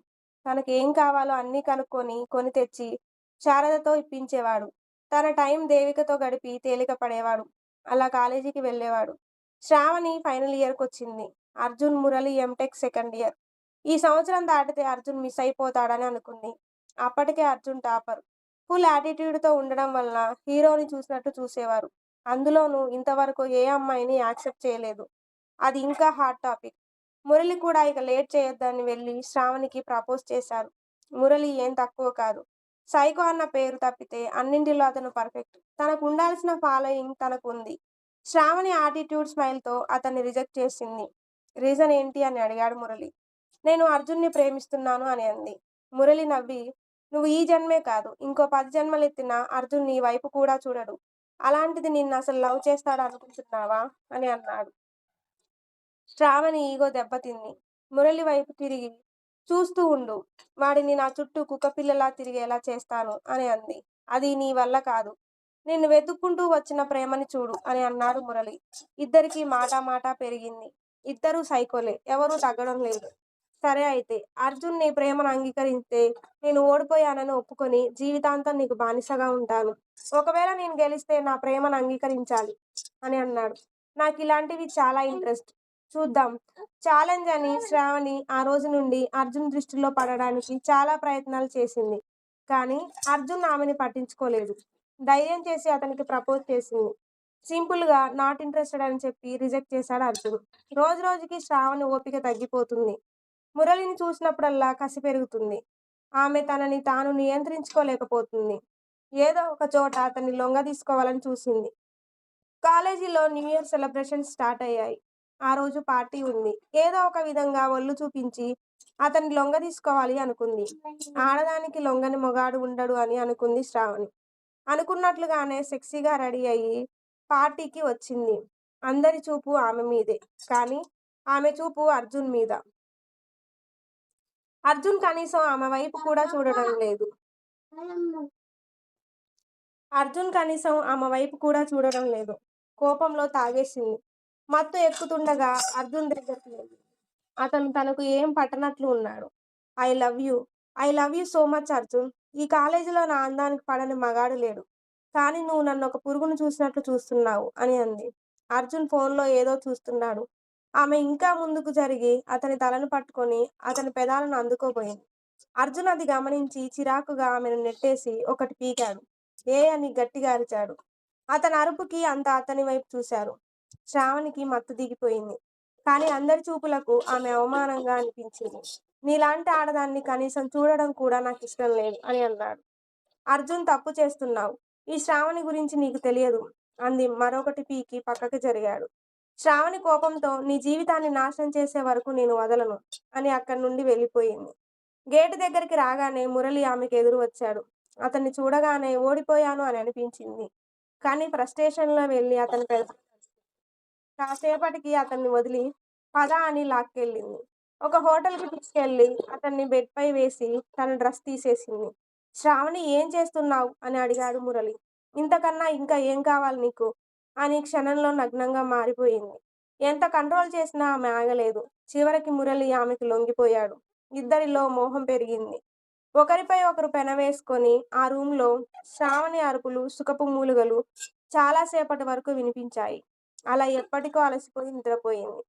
తనకేం కావాలో అన్నీ కనుక్కొని, కొని తెచ్చి శారదతో ఇప్పించేవాడు. తన టైం దేవికతో గడిపి తేలిక పడేవాడు. అలా కాలేజీకి వెళ్ళేవాడు. శ్రావణి ఫైనల్ ఇయర్‌కొచ్చింది. Arjun, Murali M Tech second year. ఈ సంవత్సరం దాటితే అర్జున్ మిస్ అయిపోతాడని అనుకుంది. అప్పటికే అర్జున్ టాపర్. ఫుల్ యాటిట్యూడ్‌తో ఉండడం వలన హీరోని చూసినట్టు చూసేవారు. అందులోనూ ఇంతవరకు ఏ అమ్మాయిని యాక్సెప్ట్ చేయలేదు. అది ఇంకా హాట్ టాపిక్. మురళి కూడా ఇక లేట్ చేయొద్దని వెళ్లి శ్రావణికి ప్రపోజ్ చేశారు. మురళి ఏం తక్కువ కాదు. సైకో అన్న పేరు తప్పితే అన్నింటిలో అతను పర్ఫెక్ట్. తనకుండాల్సిన ఫాలోయింగ్ తనకుంది. శ్రావణి యాటిట్యూడ్ స్మైల్‌తో అతన్ని రిజెక్ట్ చేసింది. రీజన్ ఏంటి అని అడిగాడు మురళి. నేను అర్జున్‌ని ప్రేమిస్తున్నాను అని అంది. మురళి నవ్వి, నువ్వు ఈ జన్మే కాదు, ఇంకో 10 జన్మలెత్తినా అర్జున్ నీ వైపు కూడా చూడడు. అలాంటిది నిన్నసలు లవ్ చేస్తాడనుకుంటున్నావా? అని అన్నాడు. శ్రావణి ఈగో దెబ్బతింది. మురళి వైపు తిరిగి, చూస్తూ ఉండు. వాడిని నా చుట్టూ కుక్కపిల్లలా తిరిగేలా చేస్తాను అని అంది. అది నీ వల్ల కాదు. నిన్ను వెతుక్కుంటూ వచ్చిన ప్రేమని చూడు అని అన్నాడు మురళి. ఇద్దరికీ మాట మాట పెరిగింది. ఇద్దరూ సైకోలే. ఎవరూ తగ్గడం లేదు. సరే అయితే, అర్జున్ నీ ప్రేమను అంగీకరిస్తే నేను ఓడిపోయానని ఒప్పుకొని జీవితాంతం నీకు బానిసగా ఉంటాను. ఒకవేళ నేను గెలిస్తే నా ప్రేమను అంగీకరించాలి అని అన్నాడు. నాకిలాంటివి చాలా ఇంట్రెస్ట్. చూద్దాం. ఛాలెంజ్ అని శ్రావణి ఆ రోజు నుండి అర్జున్ దృష్టిలో పడడానికి చాలా ప్రయత్నాలు చేసింది. కానీ అర్జున్ ఆమెని పట్టించుకోలేదు. ధైర్యం చేసి అతనికి ప్రపోజ్ చేసింది. సింపుల్‌గా నాట్ ఇంట్రెస్టెడ్ అని చెప్పి రిజెక్ట్ చేశాడు అర్జున్. రోజు రోజుకి శ్రావణి ఓపిక తగ్గిపోతుంది. మురళిని చూసినప్పుడల్లా కసి పెరుగుతుంది. ఆమె తనని తాను నియంత్రించుకోలేకపోతుంది. ఏదో ఒక చోట అతన్ని లొంగదీసుకోవాలని చూసింది. కాలేజీలో న్యూ ఇయర్ సెలబ్రేషన్స్ స్టార్ట్ అయ్యాయి. ఆ రోజు పార్టీ ఉంది. ఏదో ఒక విధంగా ఒళ్ళు చూపించి అతన్ని లొంగదీసుకోవాలి అనుకుంది. ఆడదానికి లొంగని మొగాడు ఉండడు అని అనుకుంది శ్రావణి. అనుకున్నట్లుగానే సెక్సీగా రెడీ అయ్యి పార్టీకి వచ్చింది. అందరి చూపు ఆమె మీదే. కానీ ఆమె చూపు అర్జున్ మీద. అర్జున్ కనీసం ఆమె వైపు కూడా చూడడం లేదు. కోపంలో తాగేసింది. మత్తు ఎక్కుతుండగా అర్జున్ దగ్గరికి వెళ్ళి అతను తనకు ఏం పట్టనట్లు ఉన్నాడు. I love you. I love you so much Arjun. ఈ కాలేజీలో నా అందానికి పడని మగాడు లేడు. కానీ నువ్వు నన్నొక పురుగును చూసినట్లు చూస్తున్నావు అని అంది. అర్జున్ ఫోన్లో ఏదో చూస్తున్నాడు. ఆమె ఇంకా ముందుకు జరిగి అతని తలను పట్టుకొని అతని పెదాలను అందుకోబోయింది. అర్జున్ అది గమనించి చిరాకుగా ఆమెను నెట్టేసి ఒకటి పీకాడు. ఏ అని గట్టిగా అరిచాడు. అతని అరుపుకి అంతా అతని వైపు చూశారు. శ్రావణికి మత్తు దిగిపోయింది. కానీ అందరి చూపులకు ఆమె అవమానంగా అనిపించింది. నీలాంటి ఆడదాన్ని కనీసం చూడడం కూడా నాకిష్టం లేదు అని అన్నాడు. అర్జున్, తప్పు చేస్తున్నావు. ఈ శ్రావణి గురించి నీకు తెలియదు అంది మరొకటి పీకి పక్కకి జరిగాడు. శ్రావణి కోపంతో నీ జీవితాన్ని నాశనం చేసే వరకు నేను వదలను అని అక్కడి నుండి వెళ్ళిపోయింది. గేటు దగ్గరికి రాగానే మురళి ఆమెకు ఎదురు వచ్చాడు. అతన్ని చూడగానే ఓడిపోయాను అని అనిపించింది. కానీ ఫ్రస్ట్రేషన్లో వెళ్ళి అతని కాసేపటికి అతన్ని వదిలి పద అని లాక్కెళ్ళింది. ఒక హోటల్కి తీసుకెళ్ళి అతన్ని బెడ్ పై వేసి తన డ్రెస్ తీసేసింది. శ్రావణి, ఏం చేస్తున్నావు అని అడిగాడు మురళి. ఇంతకన్నా ఇంకా ఏం కావాలి నీకు అని క్షణంలో నగ్నంగా మారిపోయింది. ఎంత కంట్రోల్ చేసినా ఆమె ఆగలేదు. చివరికి మురళి ఆమెకు లొంగిపోయాడు. ఇద్దరిలో మోహం పెరిగింది. ఒకరిపై ఒకరు పెనవేసుకొని ఆ రూంలో శ్రావణి అరుపులు, సుఖపు మూలుగలు చాలాసేపటి వరకు వినిపించాయి. అలా ఎప్పటికో అలసిపోయి నిద్రపోయింది.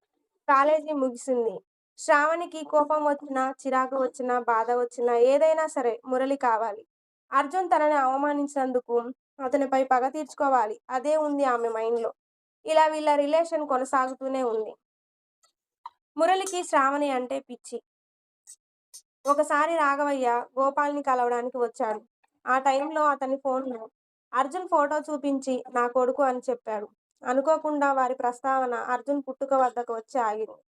కాలేజీ ముగిసింది. శ్రావణికి కోపం వచ్చినా, చిరాకు వచ్చినా, బాధ వచ్చినా ఏదైనా సరే మురళి కావాలి. అర్జున్ తనని అవమానించినందుకు అతనిపై పగ తీర్చుకోవాలి. అదే ఉంది ఆమె మైండ్లో. ఇలా వీళ్ళ రిలేషన్ కొనసాగుతూనే ఉంది. మురళికి శ్రావణి అంటే పిచ్చి. ఒకసారి రాఘవయ్య గోపాల్ని కలవడానికి వచ్చాడు. ఆ టైంలో అతని ఫోన్లో అర్జున్ ఫోటో చూపించి నా కొడుకు అని చెప్పాడు. అనుకోకుండా వారి ప్రస్తావన అర్జున్ పుట్టుక వద్దకు వచ్చి ఆగింది.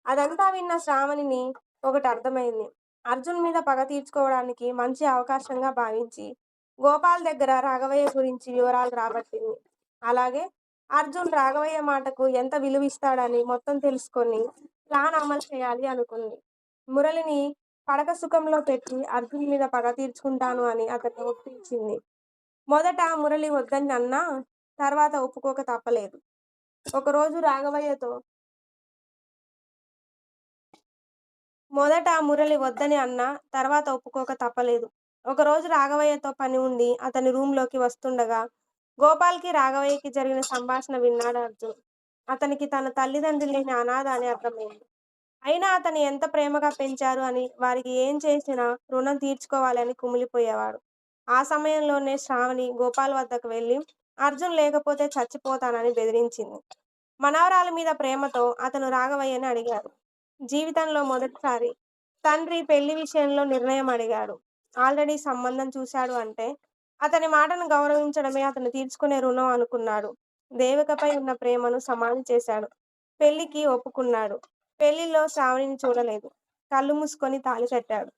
అదంతా విన్న శ్రావణిని ఒకటి అర్థమైంది. అర్జున్ మీద పగ తీర్చుకోవడానికి మంచి అవకాశంగా భావించి గోపాల్ దగ్గర రాఘవయ్య గురించి వివరాలు రాబట్టింది. అలాగే అర్జున్ రాఘవయ్య మాటకు ఎంత విలువిస్తాడని మొత్తం తెలుసుకొని ప్లాన్ అమలు చేయాలి అనుకుంది. మురళిని పడక సుఖంలో పెట్టి అర్జున్ మీద పగ తీర్చుకుంటాను అని అతన్ని ఒప్పించింది. మొదట మురళి వద్దని అన్నా తర్వాత ఒప్పుకోక తప్పలేదు. ఒకరోజు రాఘవయ్యతో ఒకరోజు రాఘవయ్యతో పని ఉండి అతని రూంలోకి వస్తుండగా గోపాల్కి రాఘవయ్యకి జరిగిన సంభాషణ విన్నాడు అర్జున్. అతనికి తన తల్లిదండ్రులు లేని అనాథ అని అర్థమైంది. అయినా అతన్ని ఎంత ప్రేమగా పెంచారు అని, వారికి ఏం చేసినా రుణం తీర్చుకోవాలని కుమిలిపోయేవాడు. ఆ సమయంలోనే శ్రావణి గోపాల్ వద్దకు వెళ్ళి అర్జున్ లేకపోతే చచ్చిపోతానని బెదిరించింది. మనవరాలి మీద ప్రేమతో అతను రాఘవయ్యని అడిగాడు. జీవితంలో మొదటిసారి తండ్రి పెళ్లి విషయంలో నిర్ణయం అడిగాడు. ఆల్రెడీ సంబంధం చూశాడు అంటే అతని మాటను గౌరవించడమే అతను తీర్చుకునే రుణం అనుకున్నాడు. దేవికపై ఉన్న ప్రేమను సమాధి చేశాడు. పెళ్లికి ఒప్పుకున్నాడు. పెళ్లిలో శ్రావణిని చూడలేదు. కళ్ళు మూసుకొని తాళి కట్టాడు.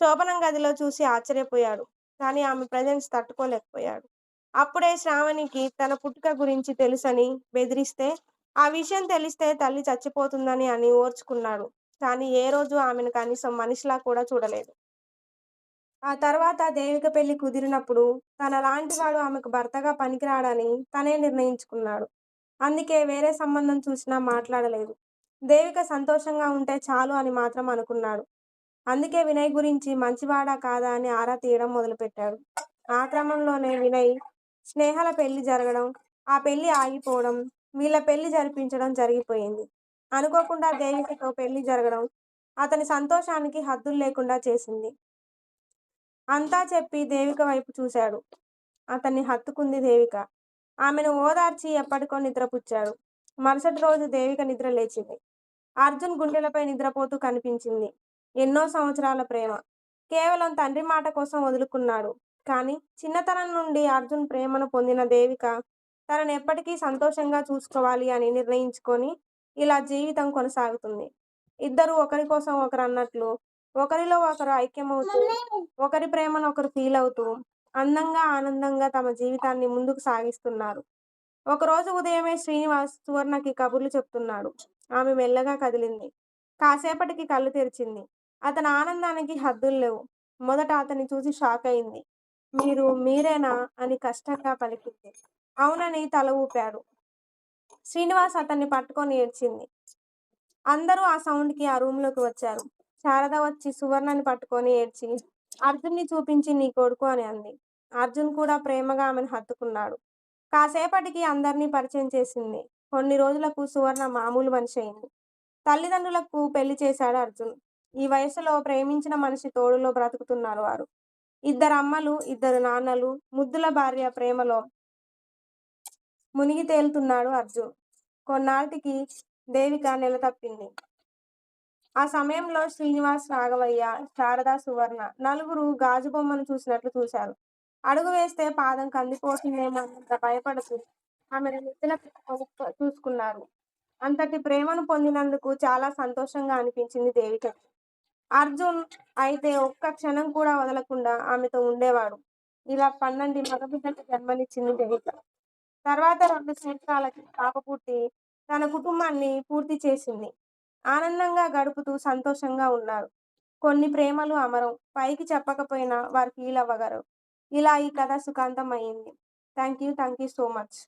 శోభనం గదిలో చూసి ఆశ్చర్యపోయాడు. కానీ ఆమె ప్రెజెన్స్ తట్టుకోలేకపోయాడు. అప్పుడే శ్రావణికి తన పుట్టుక గురించి తెలుసని బెదిరిస్తే, ఆ విషయం తెలిస్తే తల్లి చచ్చిపోతుందని అని ఓర్చుకున్నాడు. కానీ ఏ రోజు ఆమెను కనీసం మనిషిలా కూడా చూడలేదు. ఆ తర్వాత దేవిక పెళ్లి కుదిరినప్పుడు తనలాంటివాడు ఆమెకు భర్తగా పనికిరాడని తనే నిర్ణయించుకున్నాడు. అందుకే వేరే సంబంధం చూసినా మాట్లాడలేదు. దేవిక సంతోషంగా ఉంటే చాలు అని మాత్రం అనుకున్నాడు. అందుకే వినయ్ గురించి మంచివాడా కాదా అని ఆరా తీయడం మొదలుపెట్టాడు. ఆ క్రమంలోనే వినయ్, స్నేహల పెళ్లి జరగడం, ఆ పెళ్లి ఆగిపోవడం, వీళ్ళ పెళ్లి జరిపించడం జరిగిపోయింది. అనుకోకుండా దేవికతో పెళ్లి జరగడం అతని సంతోషానికి హద్దులు లేకుండా చేసింది. అంతా చెప్పి దేవిక వైపు చూశాడు. అతన్ని హత్తుకుంది దేవిక. ఆమెను ఓదార్చి ఎప్పటికో నిద్రపుచ్చాడు. మరుసటి రోజు దేవిక నిద్ర లేచింది. అర్జున్ గుండెలపై నిద్రపోతూ కనిపించింది. ఎన్నో సంవత్సరాల ప్రేమ కేవలం తండ్రి మాట కోసం వదులుకున్నాడు. కానీ చిన్నతనం నుండి అర్జున్ ప్రేమను పొందిన దేవిక తనను ఎప్పటికీ సంతోషంగా చూసుకోవాలి అని నిర్ణయించుకొని ఇలా జీవితం కొనసాగుతుంది. ఇద్దరు ఒకరి కోసం ఒకరు అన్నట్లు ఒకరిలో ఒకరు ఐక్యమవుతూ, ఒకరి ప్రేమను ఒకరు ఫీలవుతూ, అందంగా, ఆనందంగా తమ జీవితాన్ని ముందుకు సాగిస్తున్నారు. ఒకరోజు ఉదయమే శ్రీనివాస్ సువర్ణకి కబుర్లు చెప్తున్నాడు. ఆమె మెల్లగా కదిలింది. కాసేపటికి కళ్ళు తెరిచింది. అతని ఆనందానికి హద్దుల్లేవు. మొదట అతన్ని చూసి షాకయింది. మీరేనా అని కష్టంగా పలికింది. అవునని తల ఊపాడు. శ్రీనివాస్ అతన్ని పట్టుకొని ఏడ్చింది. అందరూ ఆ సౌండ్‌కి ఆ రూమ్‌లోకి వచ్చారు. శారద వచ్చి సువర్ణని పట్టుకొని ఏడ్చి, అర్జున్‌ని చూపించి నీ కొడుకు అని అంది. అర్జున్ కూడా ప్రేమగా ఆమెను హత్తుకున్నాడు. కాసేపటికి అందరినీ పరిచయం చేసింది. కొన్ని రోజులకు సువర్ణ మామూలు మనిషయింది. తల్లిదండ్రులకు పెళ్లి చేశాడు అర్జున్. ఈ వయసులో ప్రేమించిన మనిషి తోడులో బ్రతుకుతున్నారు వారు. ఇద్దరమ్మలు, ఇద్దరు నాన్నలు, ముద్దుల భార్య ప్రేమలో మునిగి తేలుతున్నాడు అర్జున్. కొన్నాళ్టికి దేవిక నెలతప్పింది. ఆ సమయంలో శ్రీనివాస్, రాఘవయ్య, శారద, సువర్ణ నలుగురు గాజు బొమ్మను చూసినట్లు చూశారు. అడుగు వేస్తే పాదం కందిపోతుందేమోనంత భయపడుతూ ఆమెను నెత్తిన చూసుకున్నారు. అంతటి ప్రేమను పొందినందుకు చాలా సంతోషంగా అనిపించింది దేవికకి. అర్జున్ అయితే ఒక్క క్షణం కూడా వదలకుండా ఆమెతో ఉండేవాడు. ఇలా 12 మగబిడ్డలకు జన్మనిచ్చింది దేవిక. తర్వాత 2 సంవత్సరాలకి పాప పుట్టి తన కుటుంబాన్ని పూర్తి చేసింది. ఆనందంగా గడుపుతూ సంతోషంగా ఉన్నారు. కొన్ని ప్రేమలు అమరం. పైకి చెప్పకపోయినా వారు ఫీల్ అవ్వగలరు. ఇలా ఈ కథ సుఖాంతం అయింది. Thank you so much.